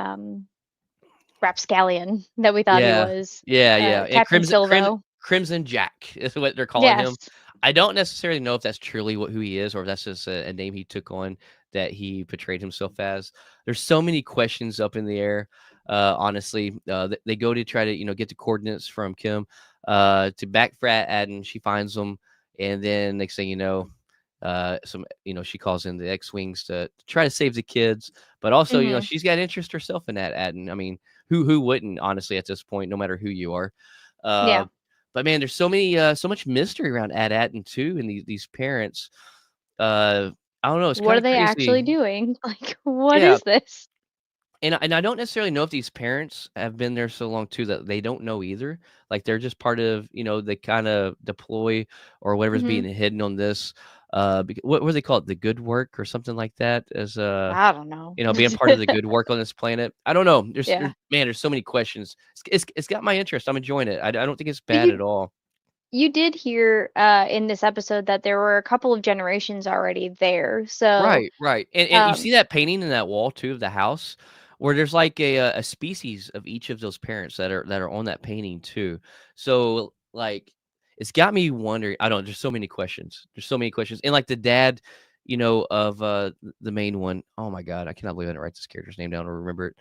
rapscallion that we thought he yeah, was. yeah, and Captain Silvo. Crimson Jack is what they're calling him. Yes. I don't necessarily know if that's truly who he is, or if that's just a name he took on that he portrayed himself as. There's so many questions up in the air. Honestly, they go to try to get the coordinates from Kim, to back frat Adden. She finds them, and then next thing you know, some she calls in the X-wings to try to save the kids, but also Hmm. she's got interest herself in that Adden. I mean, who wouldn't, honestly, at this point, no matter who you are. Uh, Yeah. but man, there's so much mystery around Ad-Atten too, and these parents. Uh, I don't know, it's What kind are of they actually crazy. doing? Like, what Yeah, is this? and I don't necessarily know if these parents have been there so long too that they don't know either. Like they're just part of they kind of deploy or whatever's Hmm. being hidden on this. What do they call it? The good work or something like that, as I don't know. being part of the good work on this planet. I don't know. Yeah. There's so many questions. It's got my interest. I'm enjoying it. I don't think it's But bad at all. you did hear in this episode that there were a couple of generations already there. So, Right, right, and you um, see that painting in that wall too of the house, where there's like a species of each of those parents that are on that painting too. So like, it's got me wondering. I don't know. There's so many questions. There's so many questions, and like the dad, of the main one. Oh my god, I cannot believe I didn't write this character's name down or remember it.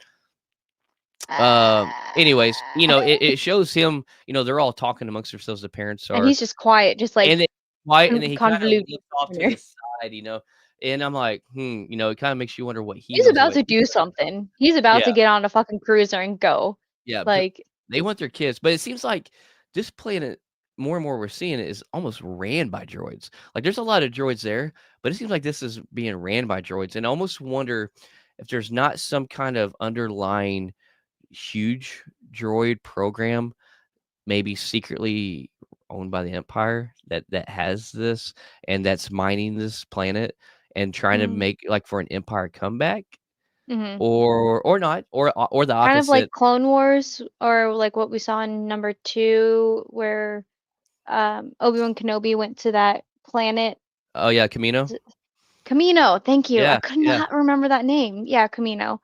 Anyways, uh, it shows him. They're all talking amongst themselves. The parents and are, he's just quiet, just and like then quiet, and then he kinda convoluted. looks off to the side, and I'm like, it kinda makes you wonder what he He's knows and about what to he do doesn't know. something. He's about to Yeah, get on a fucking cruiser and go. yeah, but Like, they want their kids, but it seems like this planet, more and more we're seeing it, is almost ran by droids. Like, there's a lot of droids there, but it seems like this is being ran by droids, and I almost wonder if there's not some kind of underlying huge droid program, maybe secretly owned by the Empire, that has this and that's mining this planet and trying to mm, make like for an Empire comeback, hmm, or not, or the kind of like opposite. Clone Wars, or like what we saw in number 2, where Obi-Wan Kenobi went to that planet. Oh yeah, Camino. Camino, thank you. I Yeah, could yeah. not remember that name. Yeah, Camino.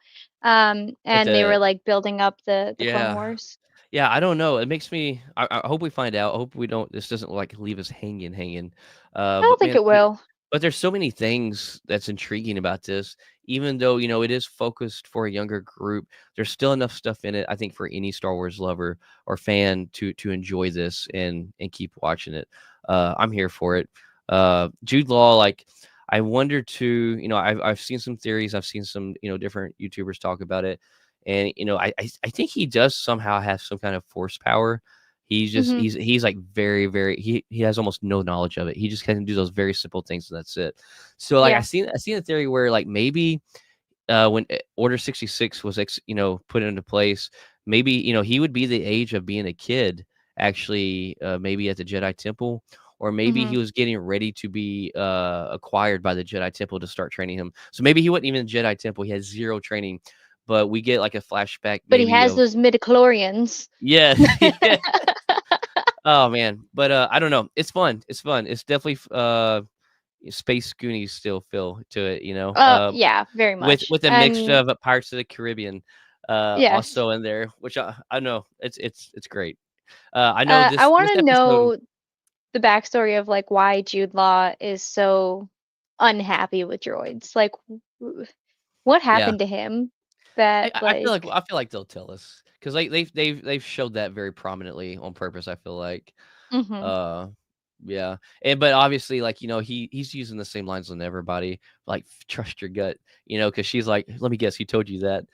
With And they were the like building up the Clone yeah. Wars. Yeah, I don't know. It makes me. I hope we find out. I hope we don't. This doesn't like leave us hanging. I don't But think man, it will. but there's so many things that's intriguing about this. Even though it is focused for a younger group, there's still enough stuff in it. I think for any Star Wars lover or fan to enjoy this and keep watching it. I'm here for it. Jude Law, like I wonder too. I've seen some theories. I've seen some different YouTubers talk about it, and I think he does somehow have some kind of force power. He's just Hmm. he's like very, very he has almost no knowledge of it. He just can do those very simple things and that's it. So like Yeah. I seen a theory where like maybe when Order 66 was put into place, maybe he would be the age of being a kid actually, maybe at the Jedi Temple, or maybe Hmm. he was getting ready to be acquired by the Jedi Temple to start training him. So maybe he wasn't even in the Jedi Temple. He had zero training, but we get like a flashback But he maybe has of those midichlorians. yeah. Yeah. Oh man, but I don't know. It's fun. It's fun. It's definitely Space Goonies still feel to it, Yeah, very with much. a mix And of Pirates of the Caribbean yes. also in there, which I know it's great. I know I want this to episode. know the backstory of like why Jude Law is so unhappy with droids. Like, what Yeah, happened to him that I feel like they'll tell us because they've showed that very prominently on purpose. I feel like. Mhm. Uh, Yeah, and but obviously, like, he's using the same lines on everybody, like, "Trust your gut," because she's like, "Let me guess, he told you that?"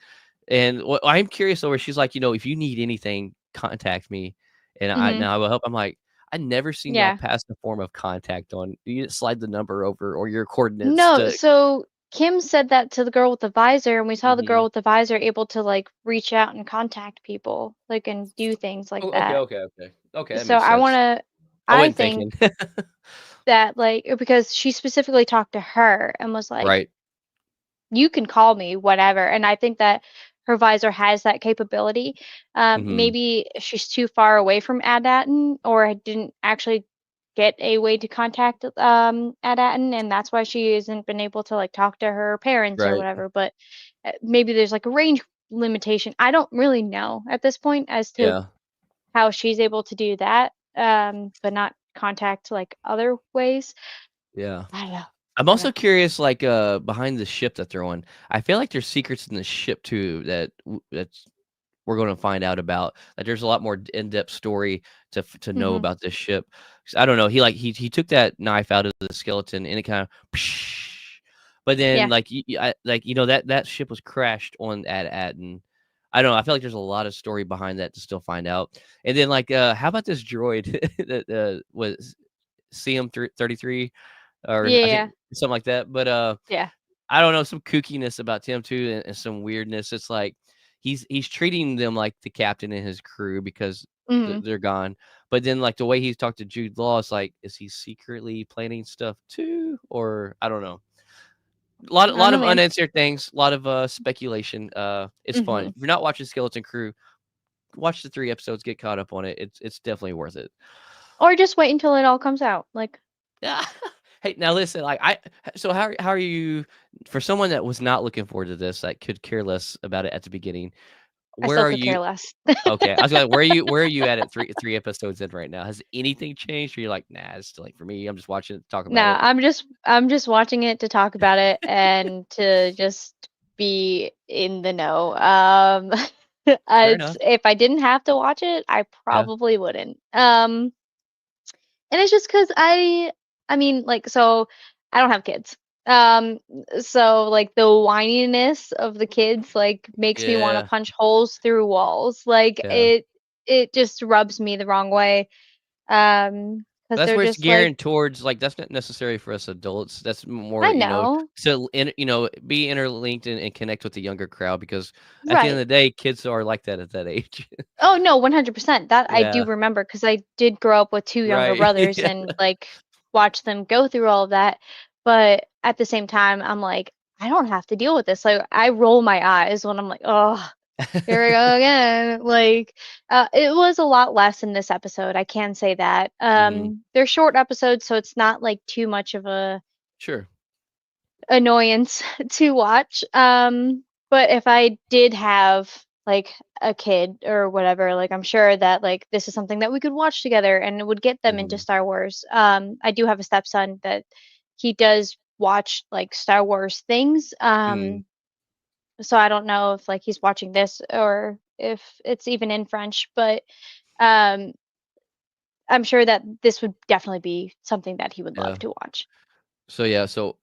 And I'm curious over, she's like, "If you need anything, contact me, and Hmm. I will help." I'm like, "I never seen y'all Yeah. pass the form of contact on. You didn't slide the number over or your coordinates No, to." so Kim said that to the girl with the visor, and we saw the girl Mhm. with the visor able to like reach out and contact people, like and do things like Oh, okay, that. okay, okay. Okay, that So makes I sense. wanna, I I wasn't think thinking. that like because she specifically talked to her and was like, Right. you can call me whatever. And I think that her visor has that capability. Mhm. Maybe she's too far away from Adatin or didn't actually get a way to contact Adatin, and that's why she hasn't been able to like talk to her parents or Right. whatever. But maybe there's like a range limitation. I don't really know at this point as to Yeah. how she's able to do that, but not contact like other ways. Yeah. I don't know. I'm I don't also know. curious, like, behind the ship that they're on. I feel like there's secrets in the ship too that's we're gonna find out about. Like, there's a lot more in-depth story to know Hmm. about this ship. 'Cause I don't know, he took that knife out of the skeleton and it kinda but then, Yeah. like, that ship was crashed on and I don't know, I feel like there's a lot of story behind that to still find out. And then, like, how about this droid that, was CM33? Or I Yeah. think something like that, but, Yeah. I don't know, some kookiness about Tim too, and some weirdness. It's like he's treating them like the captain and his crew because Hmm. they're gone, but then, like, the way he's talked to Jude Law, it's like, is he secretly planning stuff too? Or I don't know. A lot I don't lot know, of man. unanswered things, a lot of, speculation. It's fun. If Hmm. you're not watching Skeleton Crew, watch the 3 episodes, get caught up on it. It's definitely worth it. Or just wait until it all comes out. Like, Yeah. Hey, now listen, like, so how are you, for someone that was not looking forward to this, that could care less about it at the beginning, I where still are could you? care less. Okay, I was like, where are you at 3 episodes in right now? Has anything changed? Or you're like, "Nah, it's still like for me, I'm just watching it, talk No, about it." I'm just watching it to talk about it and to just be in the know. Fair It's enough. if I didn't have to watch it, I Yeah. probably wouldn't. And it's just 'cause I mean, like, so I don't have kids. Um, so like the whininess of the kids like makes me want to Yeah. punch holes through walls. Like Yeah. it just rubs me the wrong way. Because That's they're where it's just like, gearing towards, like, that's not necessary for us adults. That's more, I know, to be interlinked and connect with the younger crowd because at the end of right. the day, kids are like that at that age. Oh no, 100%. That I do Yeah. remember because I did grow up with two younger Right. brothers Yeah. and like watch them go through all of that. But at the same time, I'm like, I don't have to deal with this. Like I roll my eyes when I'm like, oh, here we go again. Like, it was a lot less in this episode. I can say that. Mhm. They're short episodes, so it's not like too much of a Sure. annoyance to watch. But if I did have like a kid or whatever, like I'm sure that like this is something that we could watch together and it would get them into Mhm. Star Wars. I do have a stepson that he does watch like Star Wars things. Mm. So I don't know if like he's watching this or if it's even in French, but um I'm sure that this would definitely be something that he would love Yeah. to watch. So, yeah, so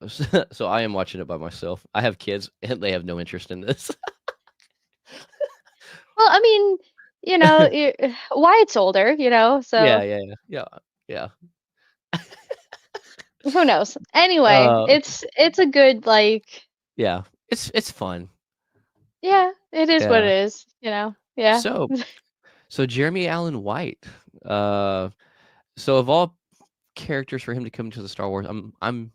I am watching it by myself. I have kids, and they have no interest in this. Well, I mean, Wyatt's older, Yeah, so yeah, yeah, yeah, yeah. who knows? Anyway, Uh, it's a good like, yeah, it's fun. yeah, it is what Yeah. it is. Yeah. So so Jeremy Allen White, uh, so of all characters for him to come to the Star Wars, I'm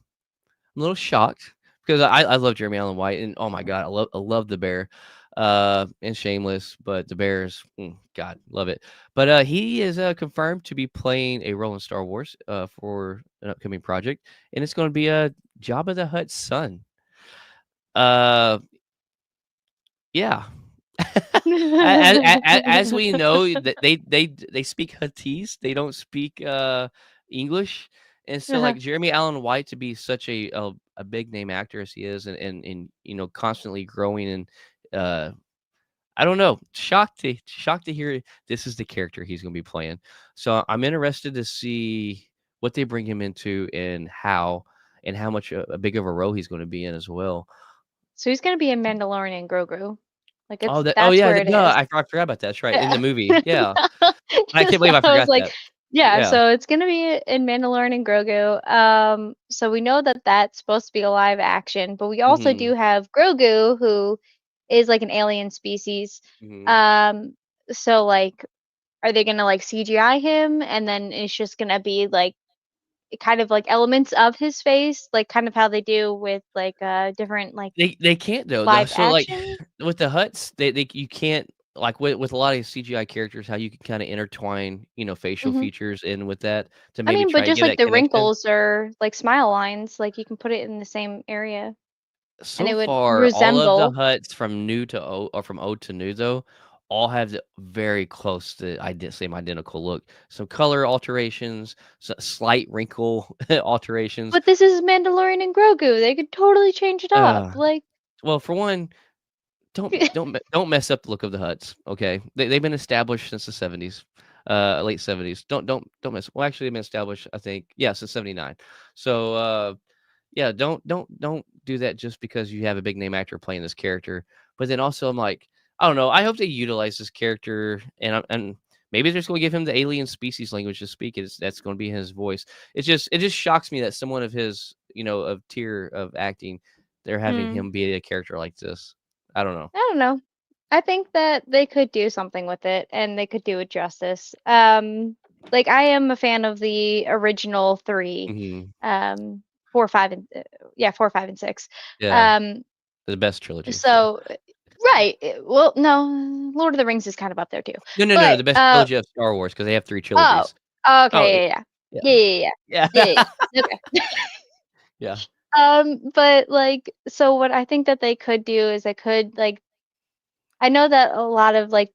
a little shocked because I love Jeremy Allen White, and oh my god, I love the Bear, and Shameless, but the Bears, God, love it. But he is confirmed to be playing a role in Star Wars for an upcoming project, and it's going to be a Jabba the Hutt's son. Uh, yeah. As we know, that they speak Huttese, they don't speak English, and so Uh-huh. like Jeremy Allen White to be such a big name actor as he is, and constantly growing, and uh I don't know, shocked to hear this is the character he's gonna be playing. So I'm interested to see what they bring him into, and how much a big of a role he's going to be in as well. So he's gonna be in Mandalorian and Grogu. Like Oh, it's that oh that's yeah, where it no, is. I forgot about that. That's right, in the Yeah. movie. Yeah, I can't So believe I I was forgot like, that. yeah, Yeah. so it's gonna be in Mandalorian and Grogu. So we know that that's supposed to be a live action, but we also Hmm. do have Grogu, who is like an alien species. Hmm. Um, so like, are they gonna like CGI him, and then it's just gonna be like kind of like elements of his face, like kind of how they do with like different like They can't though. live So like action? with the Huts, they you can't, like with a lot of CGI characters, how you can kind of intertwine, facial Hmm. features in with that to I maybe mean, but try to just get like that the connection. wrinkles or like smile lines, like you can put it in the same area and So it would far, all of the resemble. Huts from new to old, or from old to new though, all have the very close to same identical look. Some color alterations, slight wrinkle alterations. But this is Mandalorian and Grogu. They could totally change it up. Uh, Like, well, for one, don't mess up the look of the Huts, okay? They've been established since the 70s, late 70s. Don't mess. Well, actually, they've been established, I think, yeah, since 79. So, yeah, don't do that just because you have a big name actor playing this character. But then also, I'm like, I don't know. I hope they utilize this character, and maybe they're just going to give him the alien species language to speak. That's going to be his voice. It just shocks me that someone of his, of tier of acting, they're having hmm, him be a character like this. I don't know. I don't know. I think that they could do something with it and they could do it justice. Like I am a fan of the original three, Mhm. um, 4, 5, and yeah, 4, 5, and 6. Yeah, Um, the best trilogy, so so right. Well, no, Lord of the Rings is kind of up there too. no, no, no, But the best trilogy of Star Wars because they have 3 oh, trilogies. Oh, okay, yeah, yeah. yeah, yeah, yeah, Yeah. yeah, Yeah. yeah, yeah. Okay. Yeah. But like, so what I think that they could do is they could like, I know that a lot of like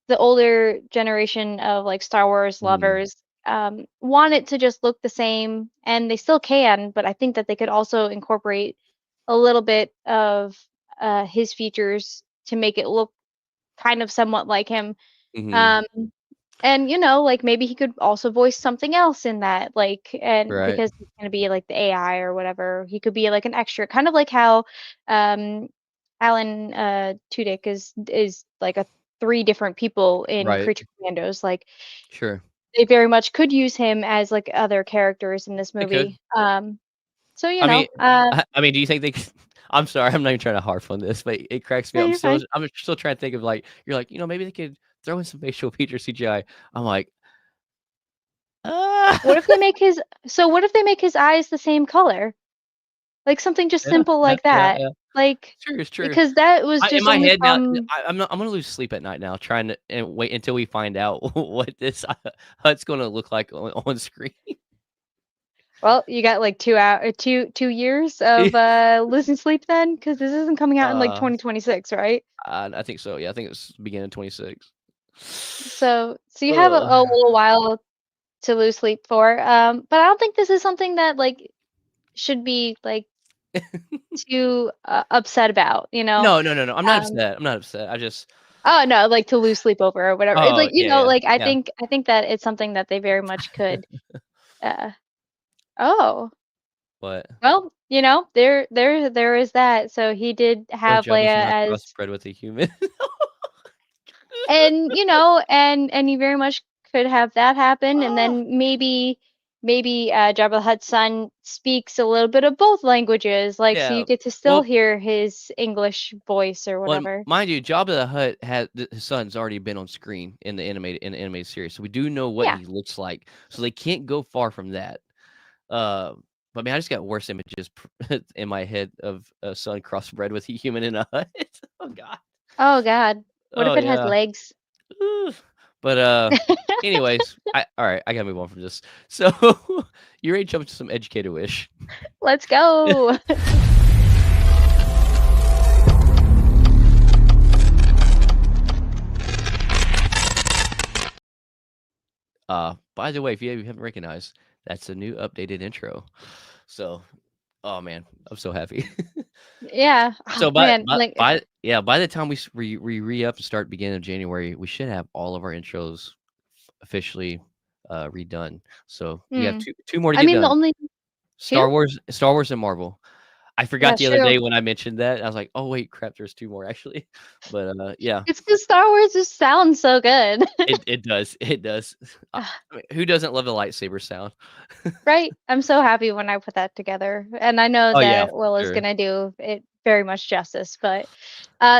the older generation of like Star Wars Mhm. lovers want it to just look the same, and they still can, but I think that they could also incorporate a little bit of his features to make it look kind of somewhat like him. Mhm. Um, and like maybe he could also voice something else in that, like, and Right. because he's gonna be like the AI or whatever, he could be like an extra, kind of like how um Alan Tudyk is like a three different people in Right. Creature Commandos. Like Sure. they very much could use him as like other characters in this They could. movie. So I mean do you think they could I'm sorry, I'm not even trying to harp on this, but it cracks me no, up. you're fine. I'm still trying to think of, like, you're like, maybe they could throw in some facial feature CGI. I'm like, "Ah." What if they make his what if they make his eyes the same color? Like something just Yeah, simple yeah, like yeah, that. yeah. Like True, it's true. because that was In just my only head now, from. I'm gonna lose sleep at night now trying to and wait until we find out what this hut's gonna look like on screen. Well, you got like 2 years of losing sleep then, because this isn't coming out in like Uh, 2026, right? I think so, yeah, I think it's beginning of 26. So you have Ugh. a little while to lose sleep for. But I don't think this is something that like should be like too upset about, you know? No, no, no, no, I'm not Um, upset, I'm not upset, I just oh no, like to lose sleep over or whatever. It's oh, like, yeah, yeah, like yeah. I think that it's something that they very much could. Uh, oh, What? well, there is that. So he did What if have Jabba's Leia not as. crossbred with a human? And and you very much could have that happen, and Ah. then maybe Jabba the Hutt's son speaks a little bit of both languages, like so Yeah, you get to still well hear his English voice or well, whatever. mind you, Jabba the Hutt had his son's already been on screen in the animated series, so we do know what Yeah. he looks like, so they can't go far from that. Uh, but man, I just got worse images in my head of a son crossbred with a human in a hut. Oh god. Oh God. What Oh if it has yeah. legs? Ugh. But anyways, all right, I gotta move on from this. So you ready to jump into some educator wish? Let's go. By the way, if you haven't recognized, that's a new updated intro. So, oh man, I'm so happy. Yeah. So Oh man, like by the time we re up and start beginning of January, we should have all of our intros officially redone. So we have Hmm. two more to I get mean, the done. only two? Star Wars, and Marvel. I forgot That's the other true. day when I mentioned that. I was like, "Oh wait, crap! There's two more actually." But yeah, It's because Star Wars just sounds so good. it does, it does. I mean, who doesn't love the lightsaber sound? Right? I'm so happy when I put that together. And I know Oh yeah, that for Will is sure. gonna do it very much justice. But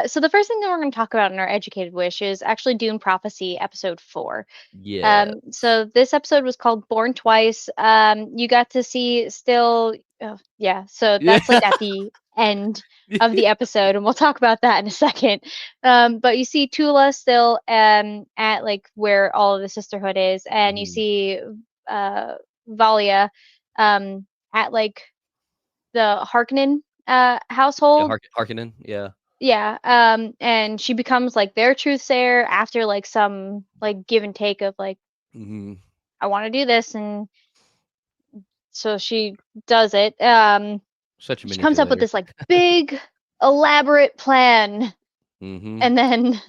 so the first thing that we're gonna talk about in our educated wish is actually Dune Prophecy episode 4. Yeah. So this episode was called Born Twice. You got to see still, oh, yeah. So Yeah. that's like at the end of the episode, and we'll talk about that in a second. But you see Tula still at like where all of the sisterhood is, and you Mhm. see uh Valia at like the Harkonnen Yeah, household. Harkonnen. Yeah. Yeah, and she becomes like their truthsayer after like some like give and take of like Mhm. I want to do this, and so she does it. Such a She comes up with manipulator. this like big elaborate plan, Mhm. and then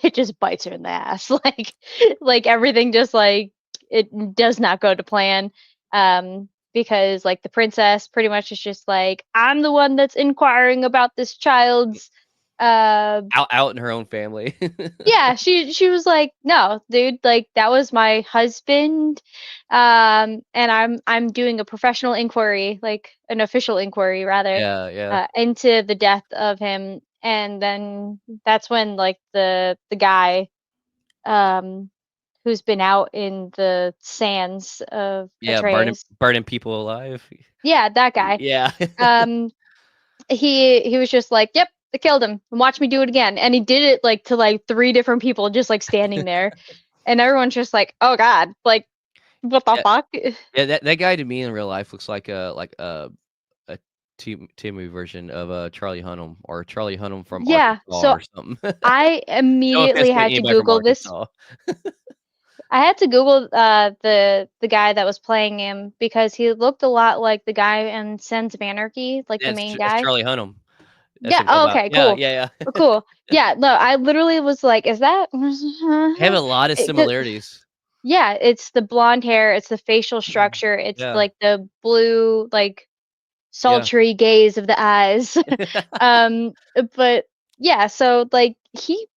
it just bites her in the ass. Like everything just like it does not go to plan. Because like the princess pretty much is just like I'm the one that's inquiring about this child's uh Out in her own family. yeah, she was like, "No, dude, like that was my husband, and I'm doing a professional inquiry, like an official inquiry rather, Yeah, yeah. into the death of him." And then that's when like the guy, um, who's been out in the sands of Yeah, Atreus, burning people alive. yeah, that guy, Yeah. um, he was just like, "Yep, I killed him. And watch me do it again." And he did it like to like three different people just like standing there. And everyone's just like, "Oh god, like what the Yeah, fuck?" yeah, that guy to me in real life looks like a Timu version of, Charlie Hunnam or Charlie Hunnam from Yeah, Arkansas so or something. I No offense immediately to had to anybody from Google this. Arkansas. I had to Google the guy that was playing him because he looked a lot like the guy in Sons of Anarchy, like the main That's guy. Charlie Hunnam. That's Yeah, what I'm talking oh, about. okay, Yeah, cool. yeah, yeah. Cool. Yeah, no, I literally was like, is that They have a lot of it, 'cause- similarities. yeah, it's the blonde hair, it's the facial structure, it's Yeah, like the blue, like yeah. sultry gaze of the eyes. um, but yeah, so like he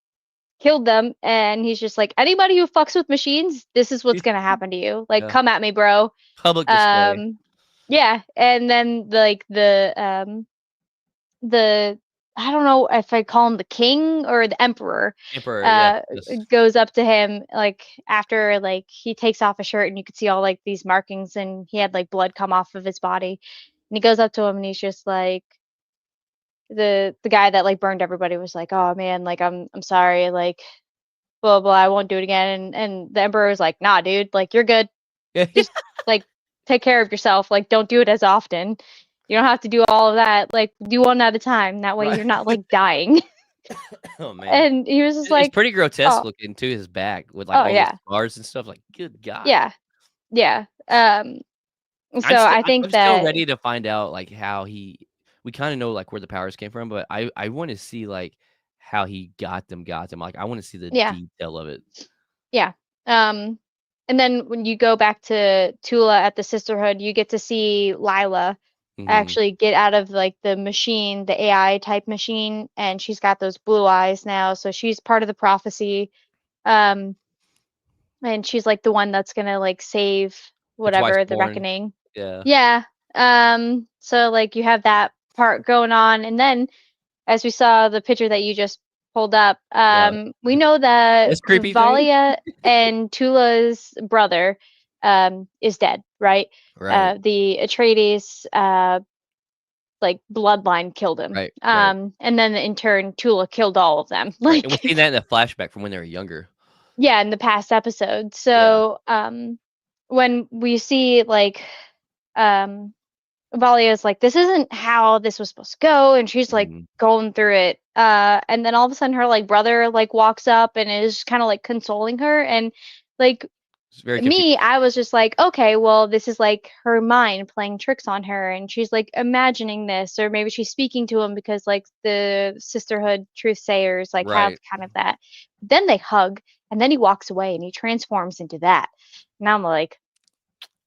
killed them and he's just like anybody who fucks with machines, this is what's gonna happen to you. Like Yeah. come at me, bro. Public display. Um, yeah, and then like the I don't know if I call him the king or the emperor, Emperor, yeah, uh, yes. goes up to him like after like he takes off a shirt and you could see all like these markings and he had like blood come off of his body. And he goes up to him and he's just like the guy that like burned everybody was like, "Oh man, like I'm sorry, like blah blah, I won't do it again." And the emperor was like, "Nah, dude, like you're good. Just like take care of yourself. Like don't do it as often. You don't have to do all of that. Like do one at a time. That way Right. you're not like dying." Oh, man. And he was just It's like, pretty grotesque "Oh, looking too, his back with, like, oh all those yeah, scars and stuff, like, good god. yeah, yeah." So I think I'm still that ready to find out, like, how he we kinda know, like, where the powers came from, but I wanna see, like, how he got them, like, I wanna see the yeah, detail of it. yeah. Um, and then when you go back to Tula at the Sisterhood, you get to see Lila Mhm. actually get out of like the machine, the AI type machine, and she's got those blue eyes now, so she's part of the prophecy. Um, and she's like the one that's gonna like save Her twice whatever the born. reckoning. Yeah. Yeah. So like you have that part going on, and then as we saw the picture that you just pulled up, Yeah. we know that This creepy thing? Valia and Tula's brother is dead, right? Right. The Atreides like bloodline killed him. Right, right, And then in turn Tula killed all of them. right, and we Like seen that in the flashback from when they were younger. yeah, in the past episode. Yeah. So when we see like um Valia's like, this isn't how this was supposed to go, and she's like Mhm. going through it. And then all of a sudden her like brother like walks up and is kind of like consoling her, and like It's very confusing. me, I was just like, okay, well, this is like her mind playing tricks on her, and she's like imagining this, or maybe she's speaking to him because like the sisterhood truth sayers like have Right. kind of that. Then they hug, and then he walks away and he transforms into that. I'm like,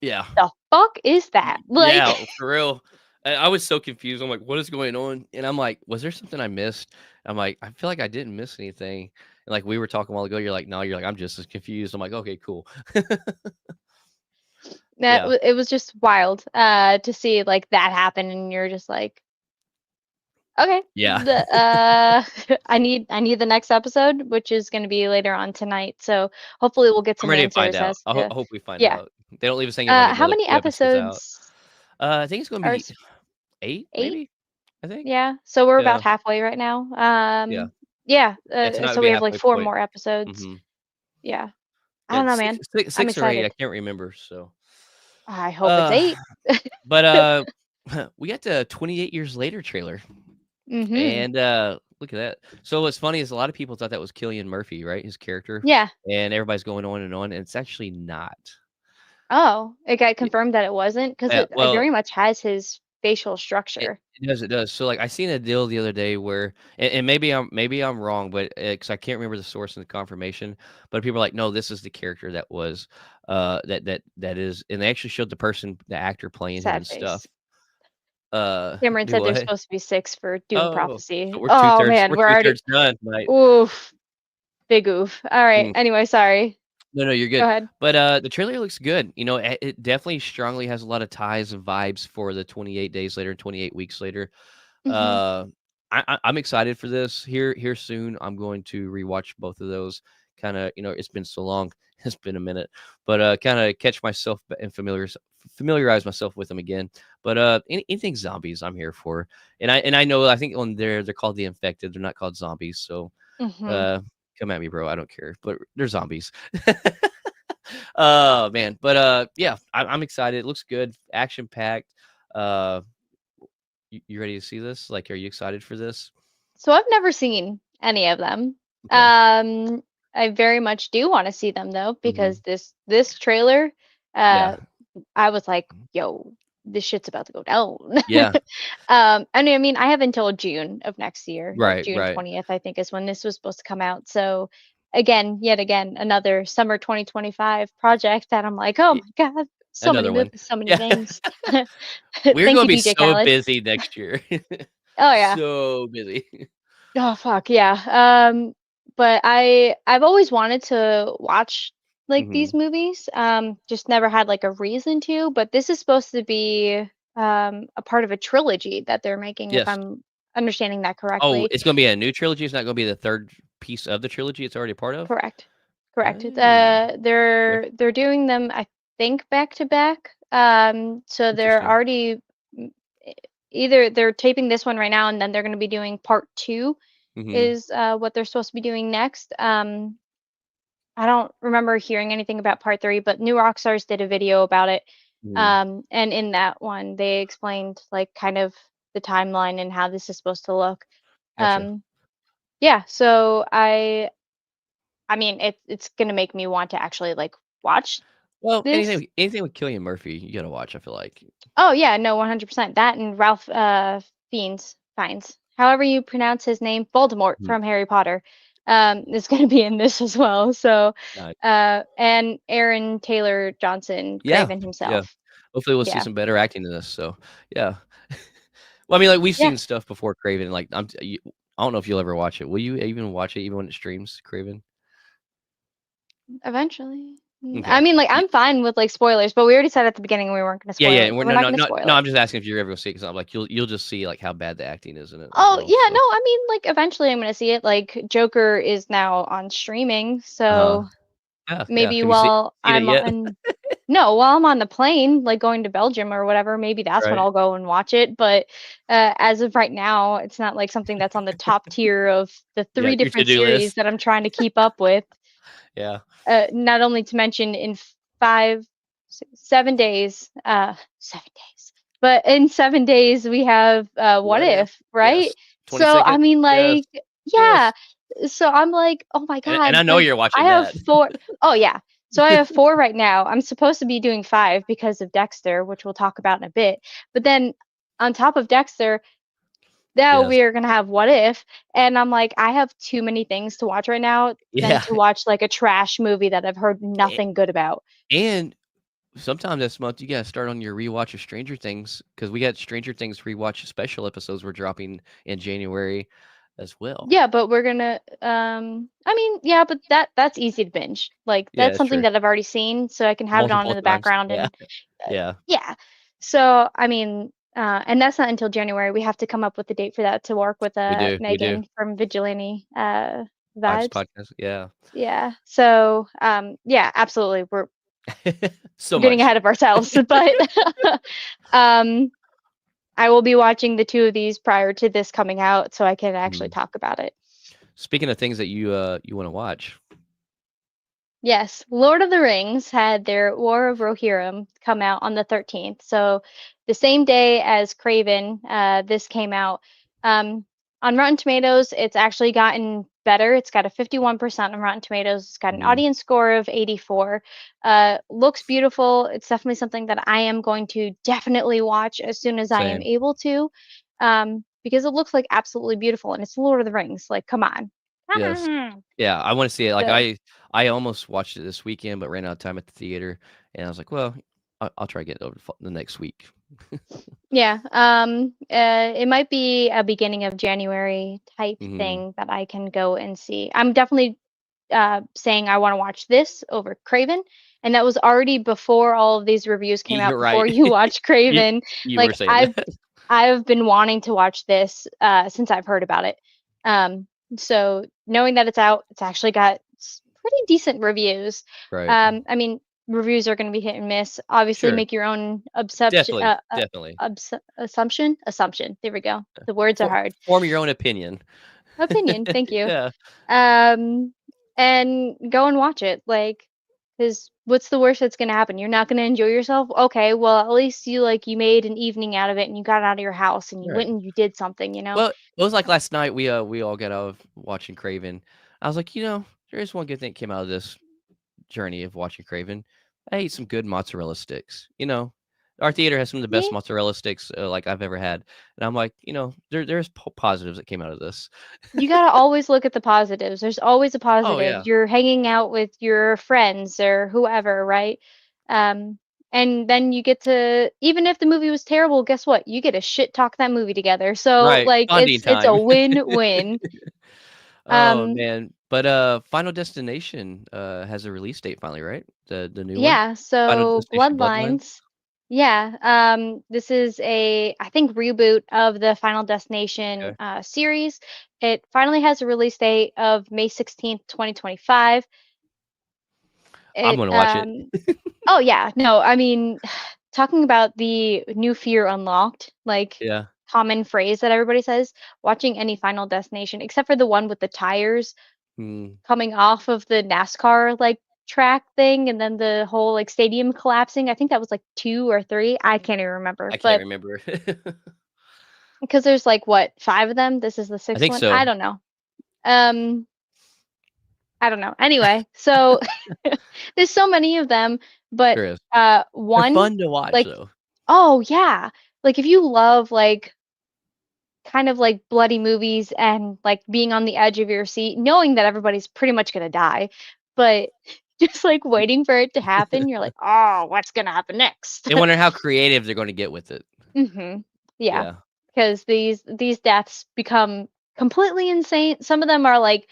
Yeah. the fuck is that? Like, Yeah, for real. I was so confused. I'm like, "What is going on?" And I'm like, "Was there something I missed?" I'm like, "I feel like I didn't miss anything." And, like, we were talking a while ago, you're like, "No." You're like, "I'm just as confused." I'm like, "Okay, cool." Yeah. it was just wild to see like that happen, and you're just like, okay, Yeah. I need the next episode, which is going to be later on tonight. So hopefully we'll get I'm some ready to find answers out. as to I hope we find yeah. out. They don't leave us hanging, like, How another many 2 episodes out. episodes I think it's gonna are be 8, 8? maybe? I think? Yeah. So we're Yeah. about halfway right now. Yeah. Yeah. Yeah, tonight would So be we a have like halfway 4 point. more episodes. Mhm. Yeah. I Yeah, don't know, it's man. I'm 6 or 8, I excited. can't remember, so I hope it's uh, 8. but, we got the 28 Years Later trailer, Mhm. and, look at that. So what's funny is a lot of people thought that was Cillian Murphy, right, his character, Yeah. and everybody's going on, and it's actually not. Oh, it got Y confirmed that it wasn't because it well, very much has his facial it structure. it does. So, like, I seen a deal the other day where and maybe I'm wrong, but, because I can't remember the source and the confirmation, but people are like, "No, this is the character that was, that is," and they actually showed the person, the actor playing him Sad and stuff. face. Cameron Do said there's what? supposed to be 6 for Doom Oh, so Prophecy. we're Oh 2/3 man, we're we're already 2/3 done tonight. oof, big oof. All right. Mm. Anyway, sorry. No, no, you're Go good. ahead. But, the trailer looks good. You know, it definitely strongly has a lot of ties and vibes for the 28 days later, 28 weeks later. Mhm. Uh, I'm excited for this. Here soon, I'm going to rewatch both of those. Kinda, it's been so long. It's been a minute, but kinda catch myself and familiarize myself with them again. But anything zombies, I'm here for. And I know I think on there they're called the infected. They're not called zombies. So Mhm. uh, come at me, bro. I don't care. But they're zombies. Oh man, but yeah, I'm excited. It looks good, action packed. Uh, you ready to see this? Like, are you excited for this? So I've never seen any of them. Okay. Um, I very much do want to see them though Mhm. because this trailer, Yeah. uh, I was like, "Yo, this shit's about to go down." Yeah. And I mean, I have until June of next year, like Right, June right. 20th, I think is when this was supposed to come out. So again, yet again, another summer 2025 project that I'm like, "Oh Y my God, so many Another one. movies, so many Yeah. things." We're Thank gonna you, be DJ so Khaled. busy next year. Oh yeah. So busy. Oh fuck yeah. But I've always wanted to watch like these Mhm. movies. Just never had like a reason to, but this is supposed to be a part of a trilogy that they're making if Yes. I'm understanding that Oh, correctly. it's gonna be a new trilogy? It's not gonna be the 3rd piece of the trilogy it's already a part of? Correct. Correct. Oh, okay. They're doing them I think back to back. So they're Interesting. already mm, e- either they're taping this one right now and then they're going to be doing part 2 Mhm. is what they're supposed to be doing next. I don't remember hearing anything about part 3, but New Rockstars did a video about it. Mhm. And in that one, they explained like kind of the timeline and how this is supposed to look. Gotcha. Um, yeah, so I mean, it's gonna make me want to actually like watch Well, this. anything with Cillian Murphy, you gotta watch, I feel like. Oh yeah, no, 100%. That and Ralph Fiennes, however you pronounce his name, Voldemort Mhm. from Harry Potter, is going to be in this as well. So, Nice. and Aaron Taylor Johnson, Yeah, Craven yeah. himself. Hopefully, we'll see Yeah, some better acting in this, so, yeah. Well, I mean, like, we've yeah. seen stuff before Kraven, like, I don't know if you'll ever watch it. Will you even watch it even when it streams, Kraven? Eventually. I Okay. mean, like, I'm fine with like spoilers, but we already said at the beginning we weren't going to Yeah, spoil yeah, it, we're so we're no, not no, going to no, spoil no, it. I'm just asking if you're ever gonna see it 'cause I'm like, you'll just see, like, how bad the acting is in it as Oh well, yeah, so no, I mean, like, eventually I'm going to see it. Like, Joker is now on streaming, uh-huh. so Yeah, yeah. maybe Have you while seen it I'm yet? on no, while I'm on the plane, like, going to Belgium or whatever, maybe that's when Right. I'll go and watch it, but, as of right now, it's not, like, something that's on the top tier of the Yeah, 3 your different to-do series list. that I'm trying to keep up with. Yeah. Not only to mention in 5 7 days, 7 days, but in 7 days, we have, What What if? If, right? Yes. So, I 22nd? mean, Yes. like yeah. Yes. So I'm like, "Oh my And god," I know like, you're I watching have that. 4 Oh, yeah. So I have 4 right now. I'm supposed to be doing 5 because of Dexter, which we'll talk about in a bit. But then on top of Dexter, now Yes. we are gonna have What If, and I'm like, I have too many things to watch right now than Yeah. to watch like a trash movie that I've heard A nothing good about. and sometime this month, you gotta start on your rewatch of Stranger Things because we got Stranger Things rewatch special episodes we're dropping in January as well. Yeah, but we're gonna I mean, yeah, but that's easy to binge. Like Yeah, that's that's something true. that I've already seen, so I can have it on Multiple in the times. background Yeah. and Yeah. yeah. So, I mean, and that's not until January. We have to come up with a date for that to work with We do. We do. Megan from Vigilante Vibes Vibes. podcast. Yeah. Yeah. So, yeah, absolutely. We're So getting much. ahead of ourselves, but um I will be watching the two of these prior to this coming out so I can actually Mhm. talk about it. Speaking of things that you wanna watch. Yes, Lord of the Rings had their War of Rohirrim come out on the 13th. So the same day as Kraven, this came out. Um, on Rotten Tomatoes, it's actually gotten better. It's got a 51% on Rotten Tomatoes. It's got an Mhm. audience score of 84. Looks beautiful. It's definitely something that I am going to definitely watch as soon as I am Same. able to, because it looks like absolutely beautiful and it's Lord of the Rings. Like, come on. Yes. Yeah, I wanna see it. Like, So. I almost watched it this weekend, but ran out of time at the theater, and I was like, "Well, I'll try getting over the next week." Yeah, it might be a beginning of January type Mhm. thing that I can go and see. I'm definitely saying I want to watch this over Craven, and that was already before all of these reviews came out. You're right. Before you watch You Craven, you were like saying that. I've been wanting to watch this since I've heard about it. Um, so knowing that it's out, it's actually got pretty decent reviews. Right. I mean, reviews are going to be hit and miss. Obviously, Sure. make your own Definitely, definitely. assumption. There we go. The words are For hard. form your own opinion. Opinion. Thank you. Yeah. Um, and go and watch it. Like, because what's the worst that's gonna happen? You're not gonna enjoy yourself. Okay, well at least you made an evening out of it and you got out of your house and you Right. went and you did something. You know. Well, it was like last night, we all got out of watching Kraven. I was like, there is one good thing that came out of this journey of watching Kraven. I ate some good mozzarella sticks. Our theater has some of the best See, mozzarella sticks, like, I've ever had, and I'm like, there's positives that came out of this. you gotta always look at the positives. There's always a Oh, positive. yeah. You're hanging out with your friends or whoever, right? And then you get to, even if the movie was terrible, guess what? You get to shit talk that movie together. So Right, like bonding it's a time. win-win. Oh, Um, man, but, Final Destination, has a release date finally, right? The new one? yeah, Final so Destination Bloodlines? Bloodlines. Yeah, this is I think reboot of the Final Destination Okay. series. It finally has a release date of May 16th, 2025. I'm It gonna watch it. oh yeah, no, I mean talking about the new fear unlocked, like Yeah. common phrase that everybody says, watching any Final Destination except for the one with the tires Mm, coming off of the NASCAR like track thing and then the whole like stadium collapsing. I think that was like 2 or 3. I can't even remember. I can't But remember. because there's like what, 5 of them? This is the I 6th think one. I so. don't know. Um I don't know. Anyway, so there's so many of them, but There is. They're one fun to watch, like though. oh yeah. Like if you love like kind of like bloody movies and like being on the edge of your seat, knowing that everybody's pretty much gonna die, but just like waiting for it to happen, you're like, oh, what's gonna happen next? And wonder how creative they're gonna get with it. Yeah, Yeah. because these deaths become completely insane. Some of them are like,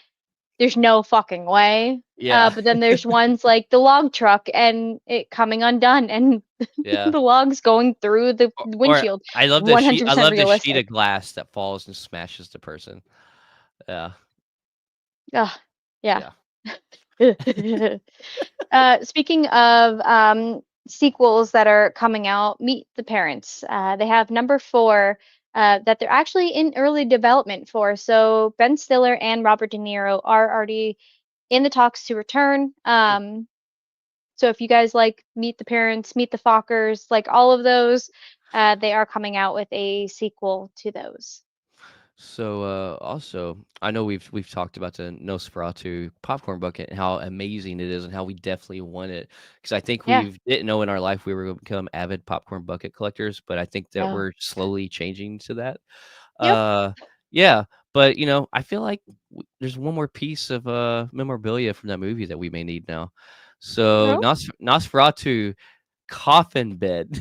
there's no fucking way. Yeah. But then there's ones like the log truck and it coming undone and Yeah. the logs going through the Or windshield. I 100% love the sheet of realistic. glass that falls and smashes the person. Yeah. Ugh, yeah. Yeah. Speaking of sequels that are coming out, Meet the Parents. They have number 4 that they're actually in early development for. So Ben Stiller and Robert De Niro are already in the talks to return. So if you guys like Meet the Parents, Meet the Fockers, like all of those, they are coming out with a sequel to those. So, also, I know we've talked about the Nosferatu popcorn bucket and how amazing it is and how we definitely want it. Because I think Yeah. we didn't know in our life we were gonna become avid popcorn bucket collectors, but I think that Oh. we're slowly changing to that. Yep. Uh, yeah, but I feel like there's one more piece of memorabilia from that movie that we may need now. So Oh, Nosferatu coffin bed,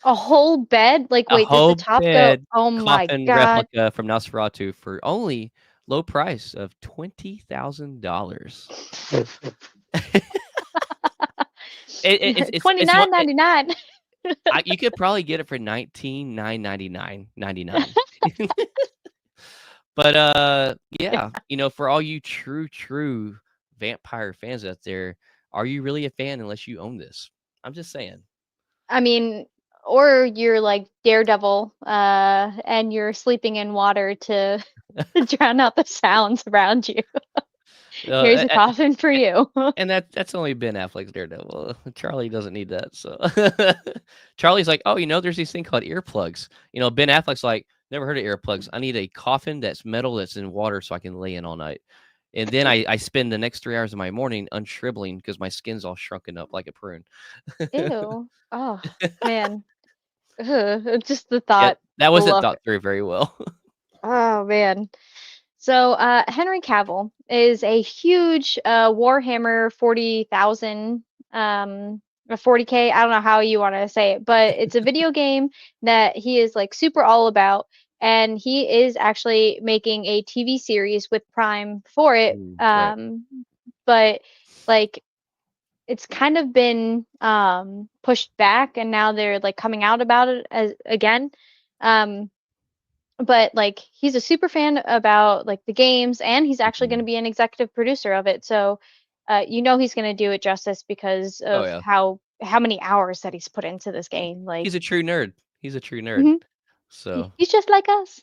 a whole bed? Like, a wait, does the whole top go? bed Oh my coffin God. replica from Nosferatu for only low price of $20,000. It's what 29.99. you could probably get it for 19,999.99. But yeah, for all you true vampire fans out there, are you really a fan unless you own this? I'm just saying. I mean, or you're like Daredevil, and you're sleeping in water to drown out the sounds around you. Here's a A coffin for you. and that's only Ben Affleck's Daredevil. Charlie doesn't need that, so Charlie's like, "Oh, there's these thing called earplugs." Ben Affleck's like, "Never heard of earplugs. I need a coffin that's metal that's in water so I can lay in all night." And then I spend the next 3 hours of my morning unshriveling because my skin's all shrunken up like a prune. Ew. Oh, man. Ugh, just the Yeah, thought, that the wasn't look. thought through very well. Oh, man. So, Henry Cavill is a huge Warhammer 40,000, or 40K. I don't know how you want to say it, but it's a video game that he is like super all about. And he is actually making a TV series with Prime for it. Right. But like it's kind of been pushed back, and now they're like coming out about it as again. Um, but like he's a super fan about like the games, and he's actually going to Mhm. be an executive producer of it, so he's going to do it justice because Oh, of yeah. how many hours that he's put into this game. Like, He's a true nerd. He's a true nerd. mhm, So, he's just like us.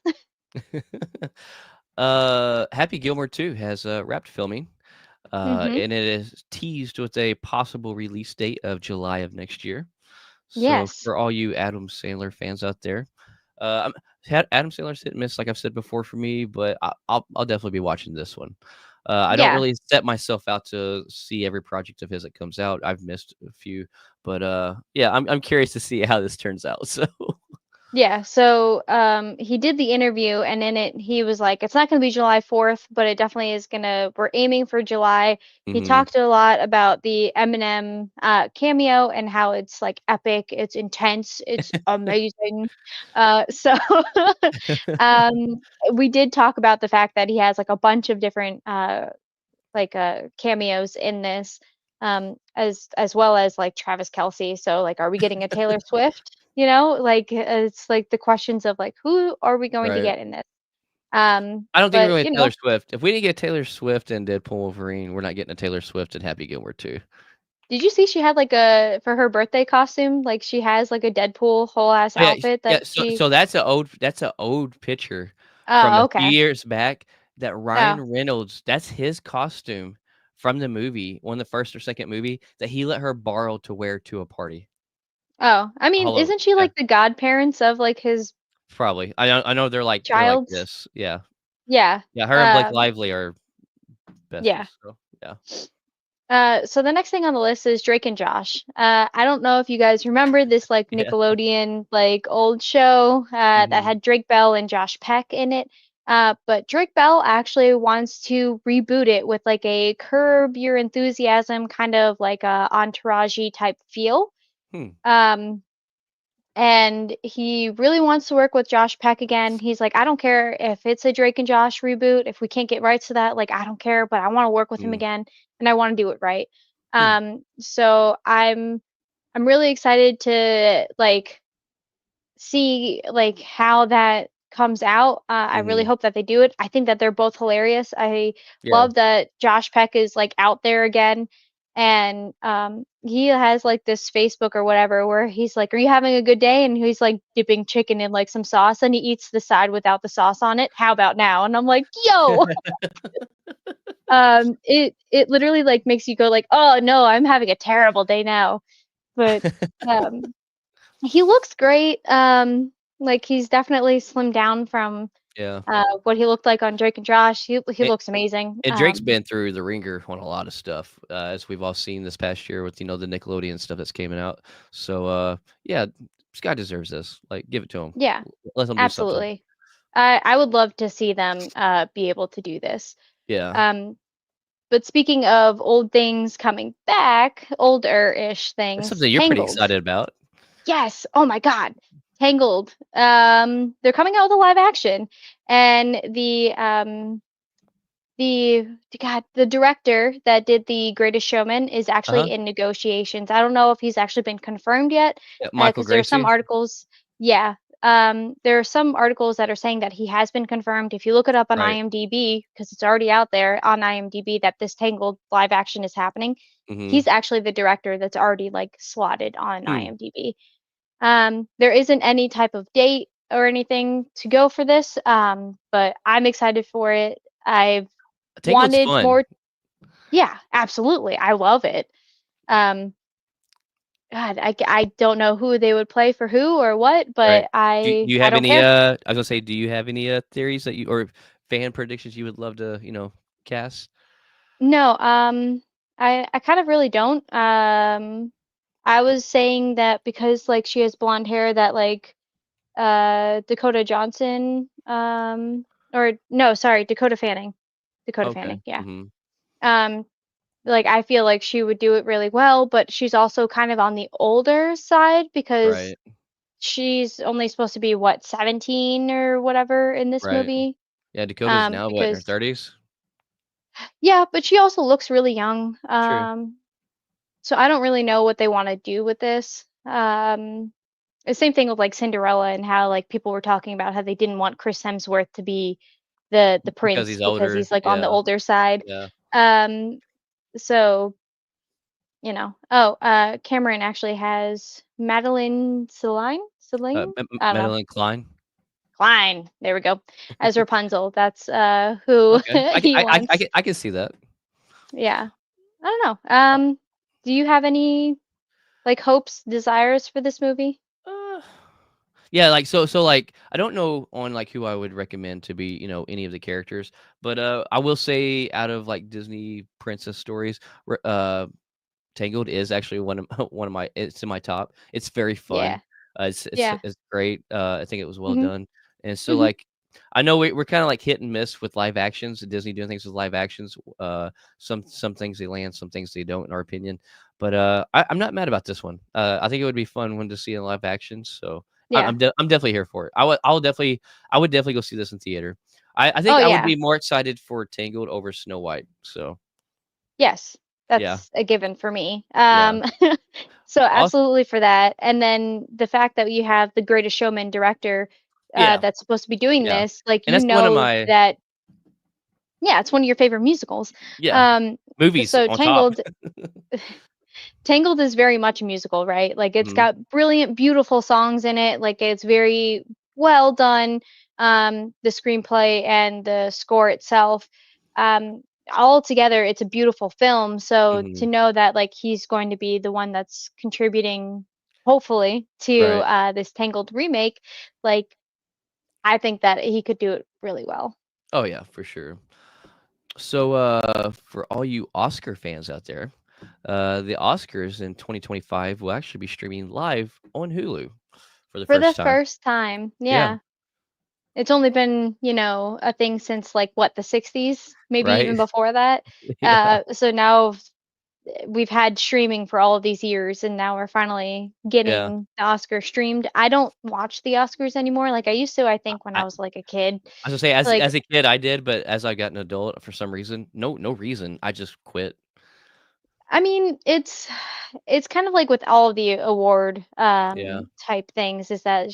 Happy Gilmore 2 has, wrapped filming, Hmm. and it is teased with a possible release date of July of next year. So, Yes. for all you Adam Sandler fans out there, I'm Adam Sandler's hit and miss, like I've said before for me, but I'll definitely be watching this one. I don't Yeah. really set myself out to see every project of his that comes out. I've missed a few, but yeah, I'm curious to see how this turns out. So, Yeah, so he did the interview, and in it he was like, it's not going to be July 4th, but it definitely is going to, we're aiming for July. He mhm, talked a lot about the Eminem cameo and how it's like epic, it's intense, it's amazing. So um, we did talk about the fact that he has like a bunch of different cameos in this, as well as like Travis Kelce. So like, are we getting a Taylor Swift? Like it's like the questions of like, who are we going to right. get in this? I don't think we're But going to Taylor Swift. If we didn't get Taylor Swift and Deadpool Wolverine, we're not getting a Taylor Swift and Happy Gilmore 2. did you see she had like a for her birthday costume? Like she has like a Deadpool whole ass Oh, yeah, outfit yeah, that she. so that's a old picture from Oh, a few okay. years back that Ryan Oh, Reynolds, that's his costume from the movie, one of the first or second movie that he let her borrow to wear to a party. oh. I mean, Hello, isn't she yeah, like the godparents of like his probably. I know they're like child's? this, yeah. Yeah. Yeah, her and Blake Lively are Yeah. besties, so, yeah. So the next thing on the list is Drake and Josh. I don't know if you guys remember this like Yeah, Nickelodeon like old show that mhm, had Drake Bell and Josh Peck in it. But Drake Bell actually wants to reboot it with like a Curb Your Enthusiasm kind of like a entourage type feel. hmm, Um, and he really wants to work with Josh Peck again. He's like, I don't care if it's a Drake and Josh reboot, if we can't get rights to that, like I don't care, but I want to work with him mm, again, and I want to do it right. hmm, So I'm really excited to like see like how that comes out. I really mhm, hope that they do it. I think that they're both hilarious. I yeah. love that Josh Peck is like out there again, and he has like this Facebook or whatever where he's like, "Are you having a good day?" And he's like dipping chicken in like some sauce, and he eats the side without the sauce on it. How about now? And I'm like, "Yo!" It literally like makes you go like, "Oh no, I'm having a terrible day now." But um he looks great. Like he's definitely slimmed down from Yeah, what he looked like on Drake and Josh. He and looks amazing. and Drake's been through the ringer on a lot of stuff, as we've all seen this past year with, the Nickelodeon stuff that's came out. So, yeah, this guy deserves this. Like, give it to him. Yeah, Let him do something. absolutely. I would love to see them be able to do this. Yeah, Um, but speaking of old things coming back, older-ish that's things, something you're pretty Tangled. excited about. Yes. Oh my God. Tangled. They're coming out with a live action, and the the director that did The Greatest Showman is Uh-huh. actually in negotiations. I don't know if he's actually been confirmed yet, Yeah, Michael because there are some Gracie. articles. Yeah. There are some articles that are saying that he has been confirmed. If you look it up on Right. IMDb, because it's already out there on IMDb that this Tangled live action is happening, Mhm. he's actually the director that's already like slotted on Hmm. IMDb. There isn't any type of date or anything to go for this, but I'm excited for it. I've Tangled's wanted fun, more. Yeah, absolutely. I love it. Um, God, I don't know who they would play for who or what, right? but Do you I have don't any, care. I was gonna say, do you have any, theories that you or fan predictions you would love to, cast? No, I kind of really don't. I was saying that because like she has blonde hair that like Dakota Johnson or no, sorry, Dakota Fanning. Dakota Okay. Fanning, yeah. Mhm. Um like I feel like she would do it really well, but she's also kind of on the older side because Right, she's only supposed to be what, 17 or whatever in this right. movie. Yeah, Dakota's now what, in her Because 30s? yeah, but she also looks really young. True. So I don't really know what they want to do with this. The same thing with like Cinderella and how like people were talking about how they didn't want Chris Hemsworth to be the Because prince he's because older. he's like on the Yeah, older side. yeah. Um, so oh, Cameron actually has Madeline Celine? I don't know. Madeline Klein? Klein. There we go. As Rapunzel. That's who Okay. he wants. I can see that. Yeah. I don't know. Uh, Do you have any like hopes, desires for this movie? uh, yeah, like, like, I don't know on, like, who I would recommend to be, any of the characters, but, I will say out of, like, Disney princess stories, Tangled is actually one of one of my it's in my top. It's very fun. Yeah. Yeah. It's great. I think it was well Mhm. done. And so, Mhm. like, I know we're kinda, like, hit and miss with live actions, Disney doing things with live actions. Some things they land, some things they don't, in our opinion. But, I'm not mad about this one. I think it would be fun one to see in live actions, so Yeah. I'm definitely here for it. I would definitely go see this in theater. I Oh think I would yeah. be more excited for Tangled over Snow White, so, Yes. yeah, That's a given for me. yeah. So Also absolutely for that. And then the fact that you have the Greatest Showman director yeah. that's supposed to be doing Yeah, this, like and that's one of my that yeah, it's one of your favorite musicals. yeah, Um, movies so on top. Tangled is very much a musical, right? Like it's Mhm, got brilliant, beautiful songs in it. Like it's very well done. The screenplay and the score itself, um, all together, it's a beautiful film. So to mhm, know that like he's going to be the one that's contributing, hopefully, to right. this Tangled remake, like I think that he could do it really well. Oh, yeah, for sure. So, for all you Oscar fans out there, the Oscars in 2025 will actually be streaming live on Hulu for the For the first time. first time, Yeah, yeah. It's only been, a thing since like what, the 60s, maybe right? even before that. Yeah, So now we've had streaming for all of these years, and now we're finally yeah. getting the Oscar streamed. I don't watch the Oscars anymore like I used to, I think when I I was like a kid. I was gonna say Like, as a kid, I did, but as I got an adult, for some reason, no reason, I just quit. I mean, it's kind of like with all of the award Yeah. type things is that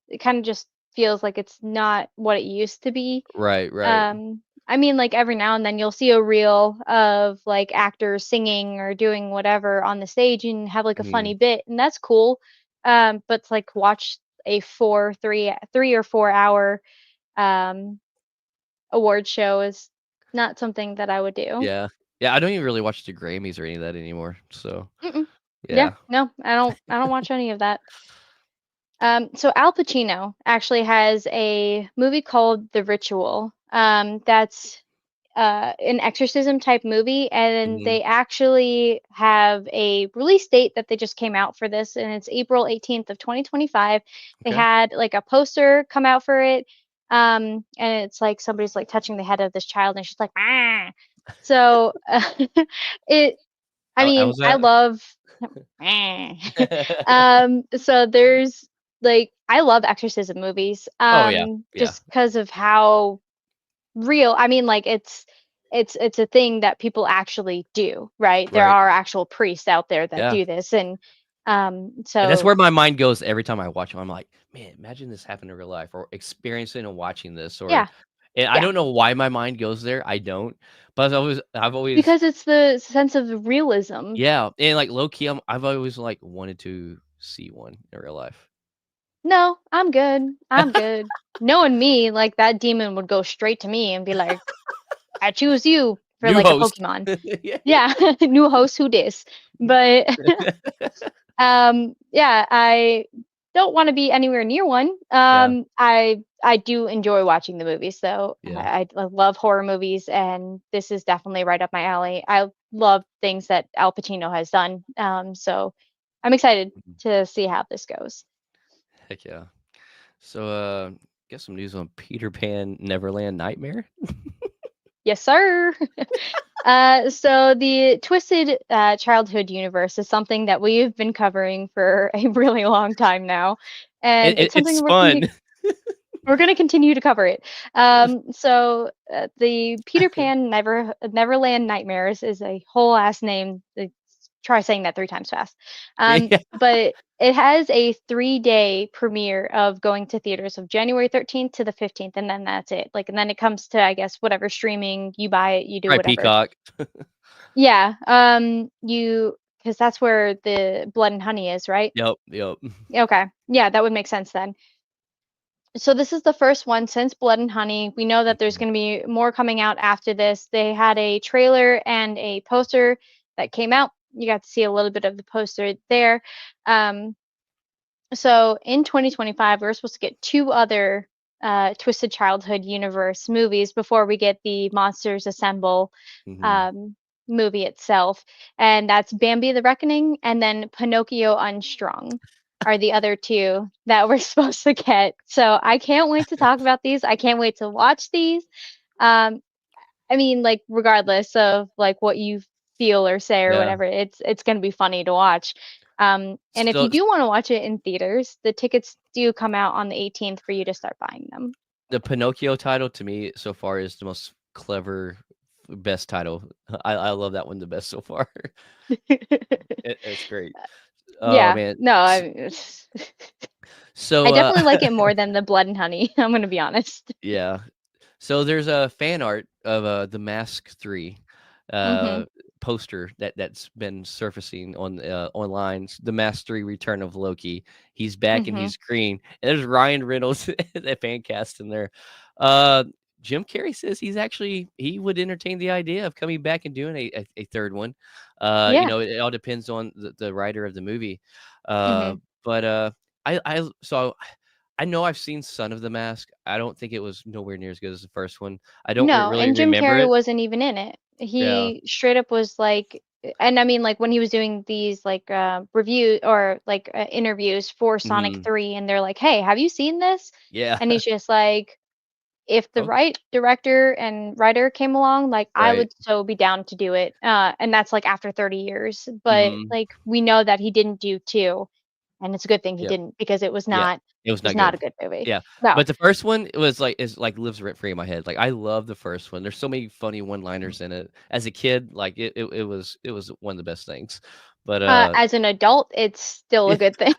it kind of just feels like it's not what it used to be. Right, right. I mean, like every now and then you'll see a reel of like actors singing or doing whatever on the stage and have like a Mhm. funny bit, and that's cool. But to, like watch a 3 or 4 hour um award show is not something that I would do. Yeah. Yeah, I don't even really watch the Grammys or any of that anymore, so, Mm-mm. Yeah, yeah. no, I don't watch any of that. So Al Pacino actually has a movie called The Ritual. That's an exorcism type movie, and Mhm. they actually have a release date that they just came out for this, and it's April 18th of 2025. They Okay. had like a poster come out for it. And it's like somebody's like touching the head of this child, and she's like, ah. So it. I How mean, was I that? love. So there's like I love exorcism movies. Oh, yeah, yeah, Just because of how real. I mean, like it's a thing that people actually do, right? There right, are actual priests out there that yeah, do this, and and that's so where my mind goes every time I watch 'em. I'm like, "Man, imagine this happened in real life or experiencing and watching this," or yeah, and I yeah, don't know why my mind goes there, I don't, but I've always because it's the sense of realism. yeah, and, like, low key, I've always, like, wanted to see one in real life. No, I'm good. I'm good. Knowing me, like that demon would go straight to me and be like, "I choose you for New like a host. Pokemon." Yeah. Yeah, new host, who dis? But yeah, I don't want to be anywhere near one. Yeah, I do enjoy watching the movies though. yeah. I love horror movies, and this is definitely right up my alley. I love things that Al Pacino has done. So I'm excited Mhm. to see how this goes. Heck yeah. So, get some news on Peter Pan Neverland Nightmare? Yes, sir. So the twisted childhood universe is something that we've been covering for a really long time now, and it's It's something fun. we're going to continue to cover it. The Peter Pan Neverland Nightmares is a whole ass name. Try saying that 3 times fast. Yeah, But it has a 3-day premiere of going to theaters of January 13th to the 15th, and then that's it. Like, and then it comes to, I guess, whatever streaming you buy it, you do probably whatever. Peacock. Yeah. Because that's where the Blood and Honey is, right? Yep, yep. Okay. Yeah, that would make sense then. So this is the first one since Blood and Honey. We know that there's Mhm, going to be more coming out after this. They had a trailer and a poster that came out. You got to see a little bit of the poster there. Um, so in 2025, we're supposed to get 2 other Twisted Childhood universe movies before we get the Monsters Assemble mhm. um, movie itself, and that's Bambi the Reckoning and then Pinocchio Unstrung are the other 2 that we're supposed to get. So I can't wait to talk about these. I can't wait to watch these. Um, I mean, like regardless of like what you feel or say or Yeah. whatever, it's gonna be funny to watch. And if you So, do want to watch it in theaters, the tickets do come out on the 18th for you to start buying them. the Pinocchio title to me so far is the most clever, best title. I love that one the best so far. It's great. Oh, Yeah, man. no, S I so, definitely like it more than the Blood and Honey. I'm gonna be honest. yeah. So there's a fan art of, The Mask 3, Mhm. uh, poster that's been surfacing on, online, The Mask 3: Return of Loki. He's back and Mhm. he's green, and there's Ryan Reynolds, the fan cast in there. Uh, Jim Carrey says he would entertain the idea of coming back and doing a 3rd one. Yeah. It all depends on the writer of the movie. Uh, Mhm. but, I know I've seen Son of the Mask. I don't think it was nowhere near as good as the first one. I don't No, really and Jim remember Carrey it. wasn't even in it. Yeah. He straight up was like, and I mean, like when he was doing these like review or like interviews for Sonic Mhm. 3, and they're like, "Hey, have you seen this?" Yeah. And he's just like, "If the Oh, right director and writer came along, like I right. would so be down to do it." And that's like after 30 years. But Mhm. like we know that he didn't do 2, and it's a good thing he Yep. didn't because Yeah. It was it was not not a good. good movie. Yeah. No. But the first one, it was like is like lives rent free in my head. Like, I love the first one. There's so many funny one-liners in it. As a kid, like, it was one of the best things. But, As an adult, it's still a good thing.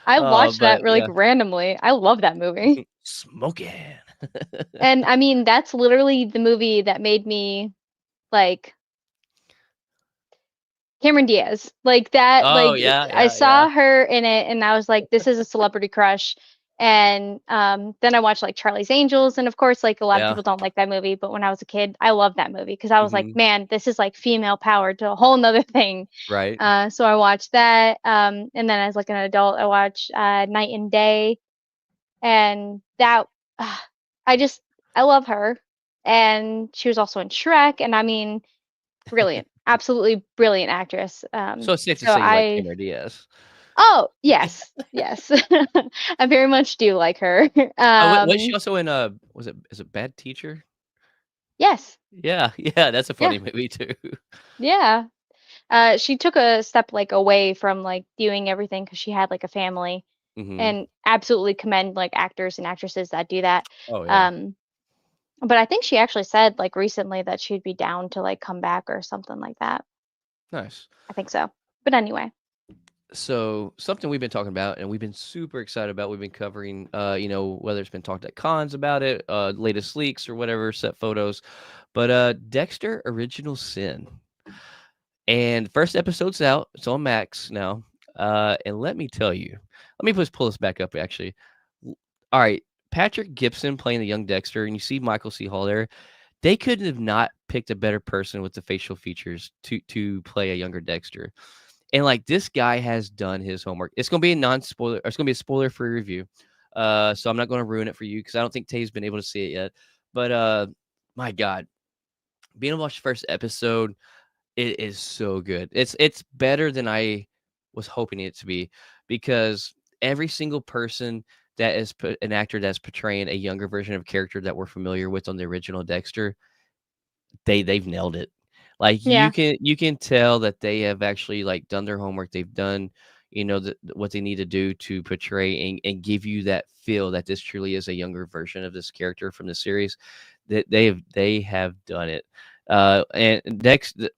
I watched that but really yeah. randomly. I love that movie. Smoking. And I mean, that's literally the movie that made me like Cameron Diaz. Like that, Oh, like yeah, I yeah, yeah. saw her in it and I was like, this is a celebrity crush. And then I watched like Charlie's Angels, and of course, like a lot of Yeah. people don't like that movie, but when I was a kid, I loved that movie because I was like, Mhm. man, this is like female power to a whole nother thing. Right. So I watched that. And then as like an adult, I watched Night and Day, and that uh, I just I love her, and she was also in Shrek, and I mean, brilliant, absolutely brilliant actress. So it's safe to So say you like I Cameron Diaz. Oh, yes, yes. I very much do like her. Oh, wa was she also in, was it is it Bad Teacher? Yes, Yeah, yeah, that's a yeah, funny movie too. yeah. She took a step like away from like doing everything because she had like a family, Mhm. and absolutely commend like actors and actresses that do that. Oh, yeah. Um, but I think she actually said like recently that she'd be down to like come back or something like that. Nice. I think so. But anyway, So, something we've been talking about and we've been super excited about, we've been covering, whether it's been talked at cons about it, latest leaks or whatever, set photos, but, Dexter: Original Sin. And first episode's out. It's on Max now. And let me tell you, let me just pull this back up actually. All right, Patrick Gibson playing the young Dexter, and you see Michael C. Hall there. They couldn't have not picked a better person with the facial features to play a younger Dexter. And like this guy has done his homework. It's gonna be a non-spoiler. It's gonna be a spoiler-free review. So I'm not gonna ruin it for you because I don't think Tay's been able to see it yet. But my God, being able to watch the first episode, it is so good. It's better than I was hoping it to be because every single person that is an actor that's portraying a younger version of a character that we're familiar with on the original Dexter, they've nailed it. Like yeah, you can tell that they have actually like done their homework. They've done, what they need to do to portray and give you that feel that this truly is a younger version of this character from the series. That they have done it. And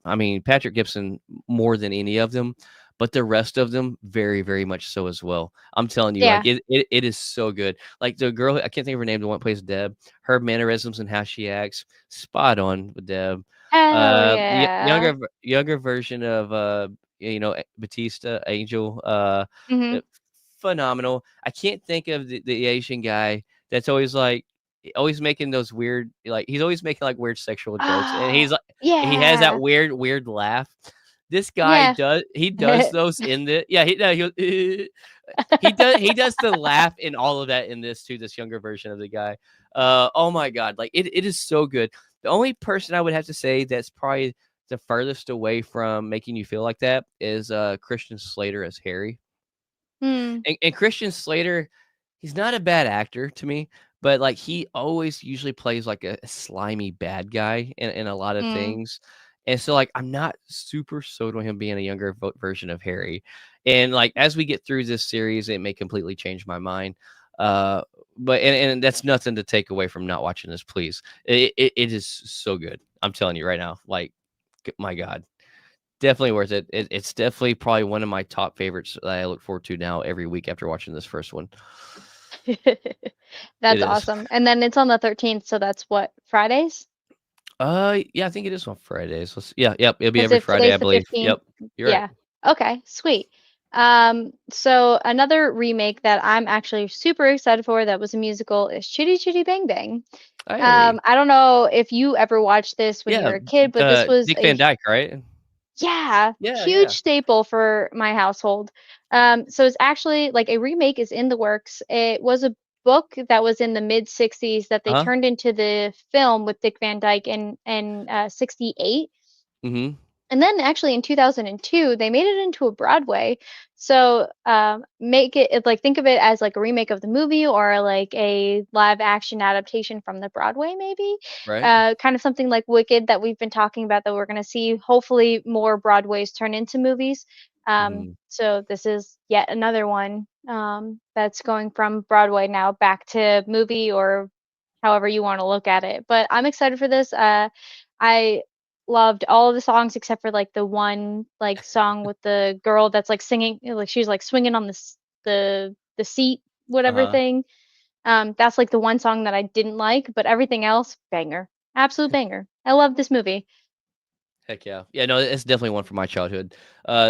I mean Patrick Gibson more than any of them, but the rest of them very very much so as well. I'm telling you, like yeah. it is so good. Like the girl, I can't think of her name, the one that plays Deb, her mannerisms and how she acts, spot on with Deb. Hell yeah. Younger version of Batista, Angel, uh, Mhm. phenomenal. I can't think of the Asian guy that's always like always making those weird like he's always making like weird sexual jokes, and he's Oh, like he has that yeah. weird laugh. This guy Yeah. does those in the yeah he no, he he does the laugh in all of that in this too, this younger version of the guy. Oh my God, like it is so good. The only person I would have to say that's probably the furthest away from making you feel like that is Christian Slater as Harry. Hmm. And Christian Slater, he's not a bad actor to me, but like he always usually plays like a slimy bad guy in a lot of Mm. things. And so like I'm not super sold on him being a younger version of Harry. And like as we get through this series, it may completely change my mind. Uh but and that's nothing to take away from not watching this, please. It is so good. I'm telling you right now. Like my God. Definitely worth it. It's definitely probably one of my top favorites that I look forward to now every week after watching this first one. It That's is. awesome. And then it's on the 13th, so that's what, Fridays? Yeah, I think it is on Fridays. Yeah, yep, it'll be Because every if Friday, I today's the believe. 15th, Yep, you're right. yeah. Okay, sweet. So another remake that I'm actually super excited for that was a musical is Chitty Chitty Bang Bang. Hey, I don't know if you ever watched this when you yeah, were a kid, but this was Dick Van a Dyke, right? yeah, Yeah, huge yeah. staple for my household. So it's actually like a remake is in the works. It was a book that was in the mid 60s that they Uh-huh. turned into the film with Dick Van Dyke in 68. Mhm. And then actually in 2002, they made it into a Broadway. So make like think of it as like a remake of the movie or like a live action adaptation from the Broadway, maybe. Right. Kind of something like Wicked that we've been talking about that we're going to see. Hopefully, more Broadways turn into movies. Mhm. So this is yet another one that's going from Broadway now back to movie or however you want to look at it. But I'm excited for this. I loved all of the songs except for like the one like song with the girl that's like singing, like she's like swinging on the seat, whatever Uh-huh. thing. That's like the one song that I didn't like, but everything else, banger, absolute banger. I love this movie. Heck yeah. Yeah, no, it's definitely one from my childhood.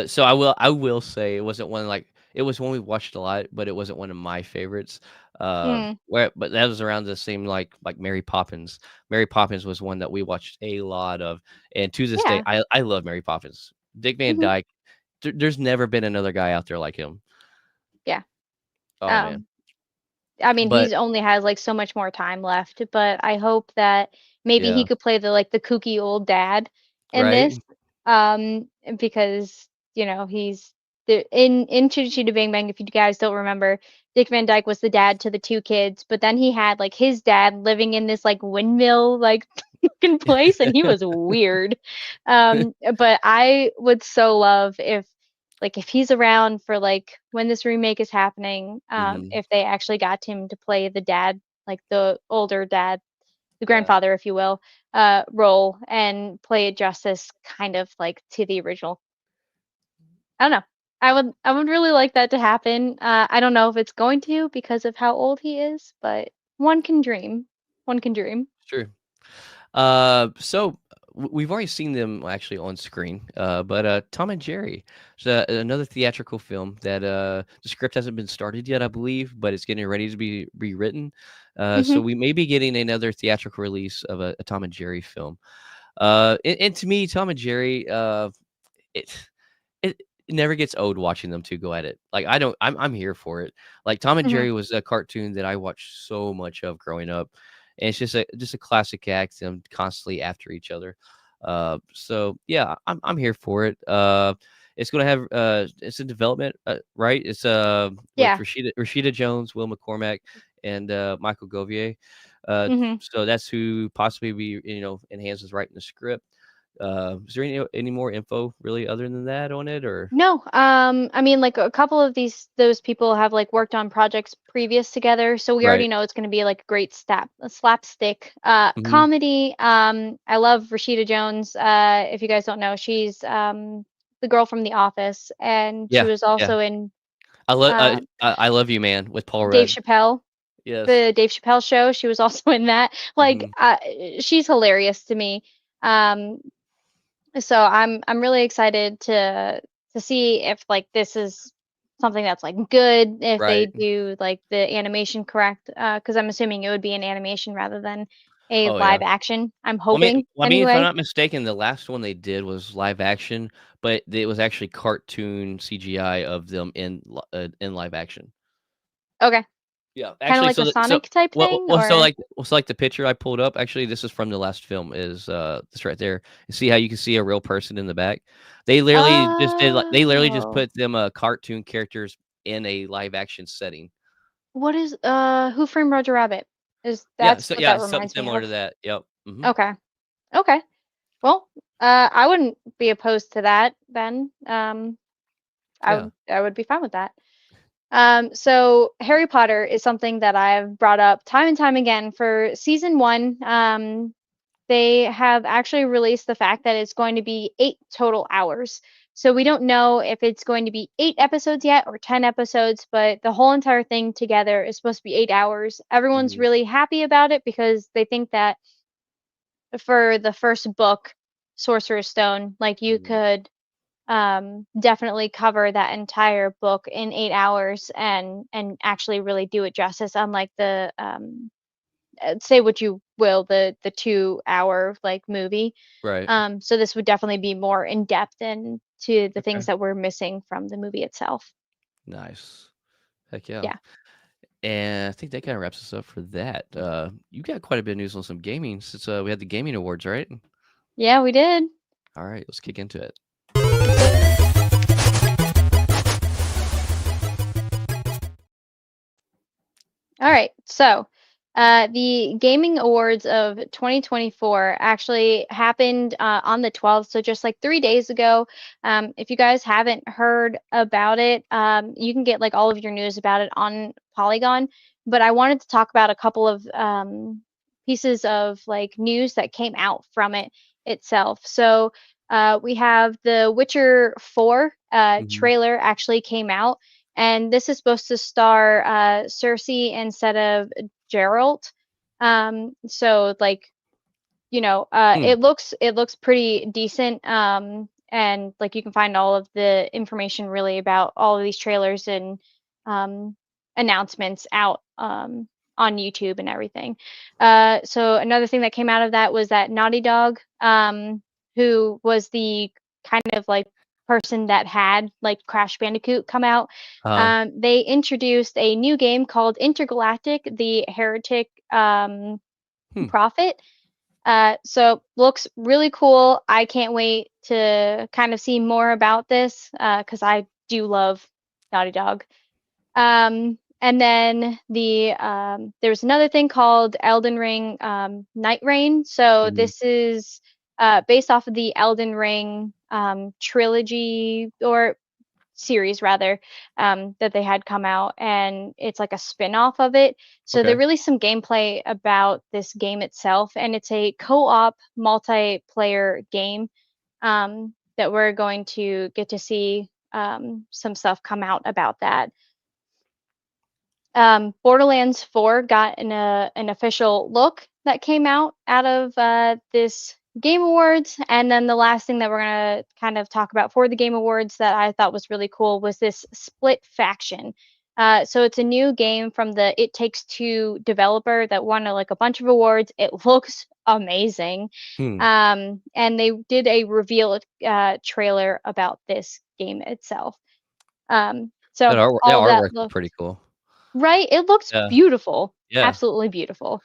So I will say it wasn't one like it was one we watched a lot, but it wasn't one of my favorites. Mm, Where but that was around the same like Mary Poppins. Mary Poppins was one that we watched a lot of, and to this day, yeah. I love Mary Poppins. Dick Van Hmm. Dyke. There's never been another guy out there like him. Yeah. Oh man, Um, I mean, but he's only has like so much more time left, but I hope that maybe he yeah, could play the like the kooky old dad in right. this, because he's in Chitty Chitty Bang Bang, if you guys don't remember, Dick Van Dyke was the dad to the two kids, but then he had like his dad living in this like windmill like looking place, and he was weird. But I would so love if he's around for like when this remake is happening, Hmm. if they actually got him to play the dad, like the older dad, the Yeah, grandfather, if you will, role, and play it justice, kind of like to the original. I don't know. I would really like that to happen. I don't know if it's going to because of how old he is, but one can dream. One can dream. true. So we've already seen them actually on screen, but Tom and Jerry, so another theatrical film that the script hasn't been started yet, I believe, but it's getting ready to be rewritten. So Hmm. we may be getting another theatrical release of a Tom and Jerry film. And to me, Tom and Jerry, it it never gets old watching them 2 go at it. Like, I don't I'm here for it. Like, Tom and Hmm. Jerry was a cartoon that I watched so much of growing up, and it's just a classic act, them constantly after each other. So, yeah, I'm here for it. It's gonna have, it's in development, right? It's, with Yeah. Rashida Jones, Will McCormack, and, Michael Govier. Hmm. So that's who possibly be, in hands with writing the script. Is there any more info really other than that on it, or No, I mean, like a couple of those people have like worked on projects previous together, so we right? already know it's going to be like a great slapstick Mhm. comedy. I love Rashida Jones. If you guys don't know, she's the girl from The Office, and she Yeah, was yeah. also in I uh, I Love You, Man with Paul Dave Rudd. Chappelle, Yes. the Dave Chappelle show. She was also in that. Like, Mhm. she's hilarious to me. Um, so I'm really excited to see if like this is something that's like good, if they Right. do like the animation correct, because I'm assuming it would be an animation rather than a Oh, yeah. live action. I'm Well, hoping I mean, if I'm anyway. not mistaken, the last one they did was live action, but it was actually cartoon CGI of them in live action. Okay, Yeah, kind of actually, like a Sonic type thing, or so like the picture I pulled up, actually, this is from the last film, is, this right there. You see how you can see a real person in the back? They literally just oh, put them, cartoon characters in a live action setting. what is Who Framed Roger Rabbit? Is Yeah, That's so what yeah, that it's something reminds me similar to of? that. Yep. Mhm. Okay, okay. Well, I wouldn't be opposed to that then. Yeah. I would be fine with that. So Harry Potter is something that I've brought up time and time again. For season one, they have actually released the fact that it's going to be 8 total hours. So we don't know if it's going to be 8 episodes yet or 10 episodes, but the whole entire thing together is supposed to be 8 hours. Everyone's Mhm. really happy about it because they think that for the first book, Sorcerer's Stone, like you Mhm. could definitely cover that entire book in 8 hours and actually really do it justice, unlike the say what you will, the 2 hour like movie. Right. So this would definitely be more in depth and to the things Okay. that we're missing from the movie itself. Nice. Heck yeah. Yeah. And I think that kinda wraps us up for that. You got quite a bit of news on some gaming since, we had the gaming awards, right? Yeah, we did. Alright, let's kick into it. Let's do it. All right. So, the Gaming Awards of 2024 actually happened on the 12th, so just like 3 days ago. If you guys haven't heard about it, you can get like all of your news about it on Polygon. But I wanted to talk about a couple of pieces of like news that came out from it itself. So, we have the Witcher 4 Mhm. trailer actually came out, and this is supposed to star Cersei instead of Geralt. So like Hmm. it looks pretty decent. And like you can find all of the information really about all of these trailers and um, announcements out on YouTube and everything. So another thing that came out of that was that Naughty Dog, who was the kind of like person that had like Crash Bandicoot come out, Uh-huh. they introduced a new game called Intergalactic: The Heretic Hmm. Prophet. So looks really cool. I can't wait to kind of see more about this because I do love Naughty Dog. And then there's another thing called Elden Ring Night Rain. So Mhm. this is based off of the Elden Ring trilogy or series rather, that they had come out, and it's like a spin-off of it. So there Okay. released some gameplay about this game itself, and it's a co-op multiplayer game that we're going to get to see some stuff come out about that. Borderlands 4 got an official look that came out of this Game Awards, and then the last thing that we're gonna kind of talk about for the Game Awards that I thought was really cool was this Split Faction. So it's a new game from the It Takes Two developer that won like a bunch of awards. It looks amazing, Hmm. and they did a reveal trailer about this game itself. So That all of that artwork is look. pretty cool. Right? It looks Yeah. beautiful. Yeah. Absolutely beautiful.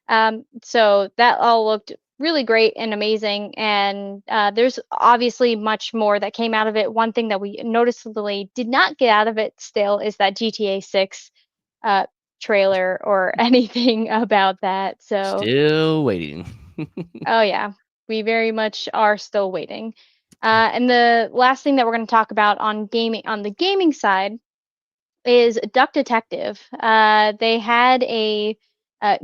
So that all looked really great and amazing. And there's obviously much more that came out of it. One thing that we noticeably did not get out of it still is that GTA 6 uh, trailer or anything about that. So, Still waiting. oh yeah, we very much are still waiting. And the last thing that we're going to talk about on the gaming side is Duck Detective. They had a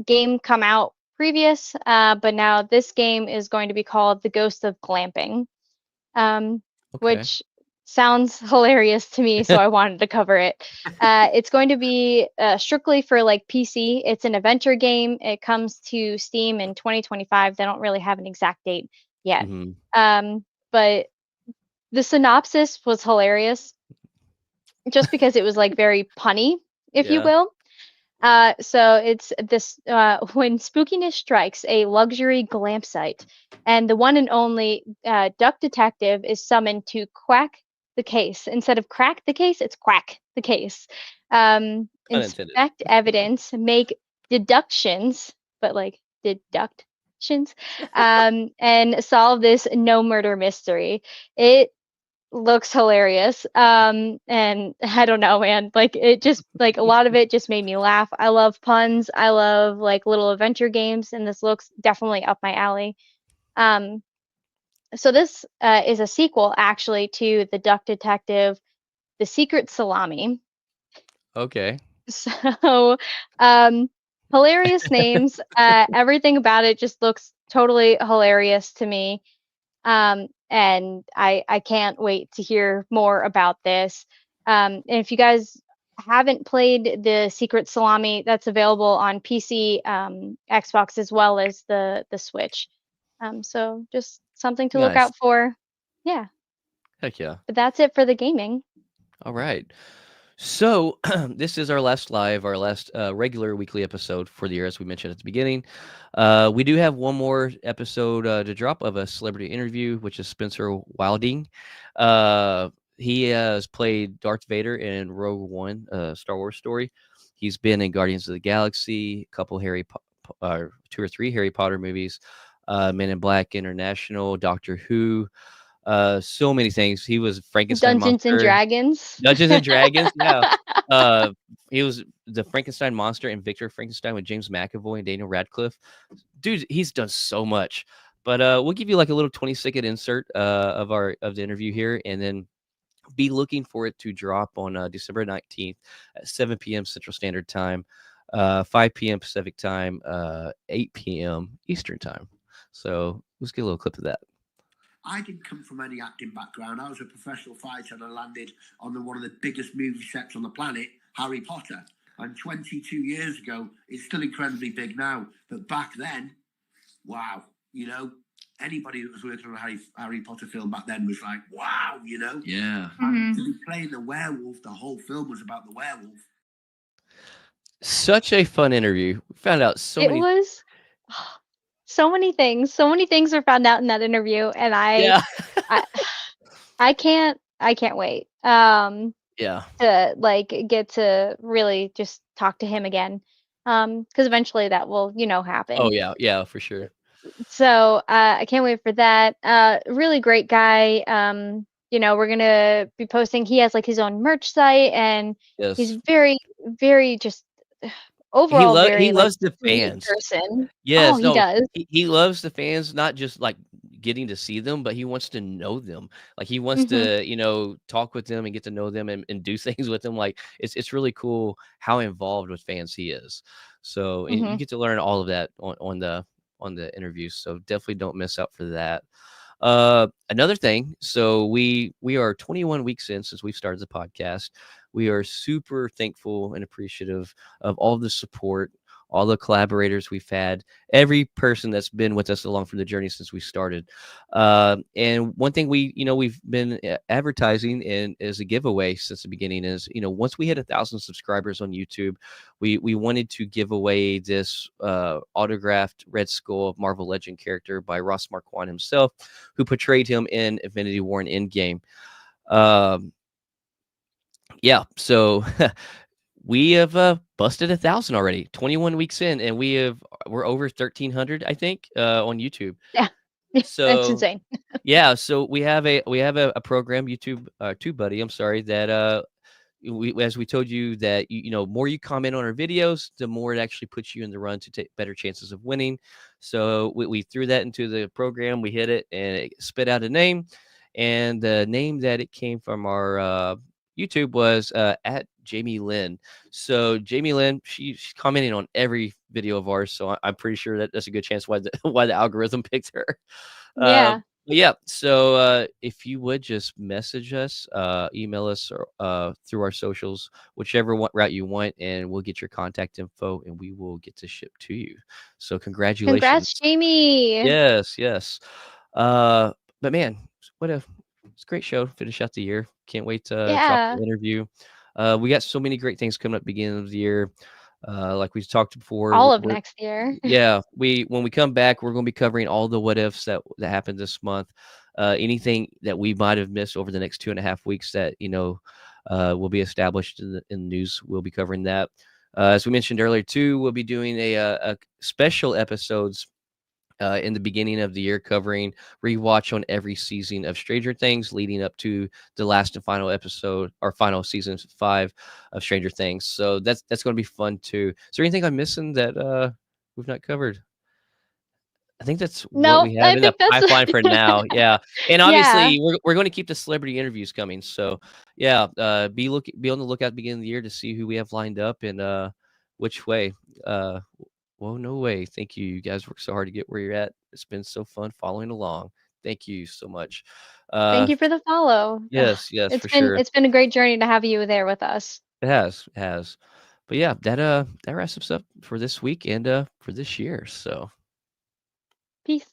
game come out previous, but now this game is going to be called The Ghost of Glamping, um, Okay. which sounds hilarious to me, so I wanted to cover it. It's going to be strictly for like PC. It's an adventure game. It comes to Steam in 2025. They don't really have an exact date yet. Mhm. But the synopsis was hilarious just because it was like very punny, if you Yeah. will. So it's this when spookiness strikes a luxury glam site, and the one and only duck detective is summoned to quack the case. Instead of crack the case, it's quack the case. Unintended. Inspect evidence, make deductions, but like deductions, and solve this no murder mystery. It looks hilarious. And I don't know, man. Like it just like a lot of it just made me laugh. I love puns. I love like little adventure games, and this looks definitely up my alley. Um, so this is a sequel actually to The Duck Detective, The Secret Salami. Okay. So, um, hilarious names. Everything about it just looks totally hilarious to me. And I can't wait to hear more about this. And if you guys haven't played the Secret Salami, that's available on PC, Xbox, as well as the Switch. So just something to look Nice. out for. Yeah, Heck yeah. but that's it for the gaming. All right. So this is our last live, our last regular weekly episode for the year, as we mentioned at the beginning. We do have one more episode to drop of a celebrity interview, which is Spencer Wilding. He has played Darth Vader in Rogue One, Star Wars story. He's been in Guardians of the Galaxy, a couple two or three Harry Potter movies, Men in Black International, Doctor Who, so many things. He was Frankenstein Dungeons and monster. Dragons. Dungeons and Dragons, yeah. Uh, he was the Frankenstein monster in Victor Frankenstein with James McAvoy and Daniel Radcliffe. Dude, he's done so much. But we'll give you like a little 20-second insert of the interview here, and then be looking for it to drop on December 19th at 7 p.m. Central Standard Time, 5 p.m. Pacific Time, 8 p.m. Eastern Time. So let's get a little clip of that. I didn't come from any acting background. I was a professional fighter and I landed on one of the biggest movie sets on the planet, Harry Potter. And 22 years ago, it's still incredibly big now. But back then, wow, anybody that was working on a Harry Potter film back then was like, wow, Yeah. And to be playing the werewolf, the whole film was about the werewolf. Such a fun interview. We found out so It many. was so many things. So many things were found out in that interview, and Yeah. I, I can't wait. Yeah. To like get to really just talk to him again. Because eventually that will, Oh happen. yeah. Yeah, for sure. So I can't wait for that. Really great guy. we're gonna be posting. He has like his own merch site, and he's Yes. very, very just overall very He like loves the sweet fans. person. Oh, Yes, he no, does. he loves the fans, not just, like, getting to see them, but he wants to know them. Like, he wants Hmm. to, talk with them and get to know them and do things with them, like, it's really cool how involved with fans he is. So, and Hmm. you get to learn all of that on the interviews, so definitely don't miss out for that. Another thing, so we are 21 weeks in since we've started the podcast. We are super thankful and appreciative of all the support, all the collaborators we've had, every person that's been with us along from the journey since we started. And one thing we've been advertising and as a giveaway since the beginning is, once we hit 1,000 subscribers on YouTube, we wanted to give away this autographed Red Skull of Marvel Legend character by Ross Marquand himself, who portrayed him in Infinity War and Endgame. Um, yeah, so we have busted 1,000 already, 21 weeks in, and we're over 1,300, I think, on YouTube. Yeah, that's So insane. yeah, so we have a program, YouTube TubeBuddy, I'm sorry, that as we told you that more you comment on our videos, the more it actually puts you in the run to take better chances of winning. So we threw that into the program, we hit it, and it spit out a name, and the name that it came from our YouTube was at Jamie Lynn. So Jamie Lynn, she's commenting on every video of ours, so I'm pretty sure that that's a good chance why the why the algorithm picked her. Uh, Yeah. yeah. So if you would just message us, email us, or through our socials, whichever route you want, and we'll get your contact info, and we will get to ship to you. So Congrats, congratulations. Jamie. Yes, yes. Uh, but man, it's a great show to finish out the year. Can't wait to drop Yeah. the interview. We got so many great things coming up beginning of the year. Like we talked before, All of next year. yeah, when we come back, we're going to be covering all the what ifs that happened this month. Anything that we might have missed over the next 2.5 weeks that will be established in the news, we'll be covering that. As we mentioned earlier, too, we'll be doing a special episodes in the beginning of the year covering rewatch on every season of Stranger Things leading up to the last and final episode or final season 5 of Stranger Things. So that's going to be fun too. Is there anything I'm missing that we've not covered? I think that's what No, we have I in the think that's pipeline for now. Yeah, and yeah. obviously we're going to keep the celebrity interviews coming. So yeah, be on the lookout at the beginning of the year to see who we have lined up and which way. Uh, well, no way. Thank you. You guys worked so hard to get where you're at. It's been so fun following along. Thank you so much. Thank Uh, you for the follow. Ugh, yes, yes, it's for been sure. it's been a great journey to have you there with us. It has. But yeah, that wraps us up for this week and for this year. So Peace.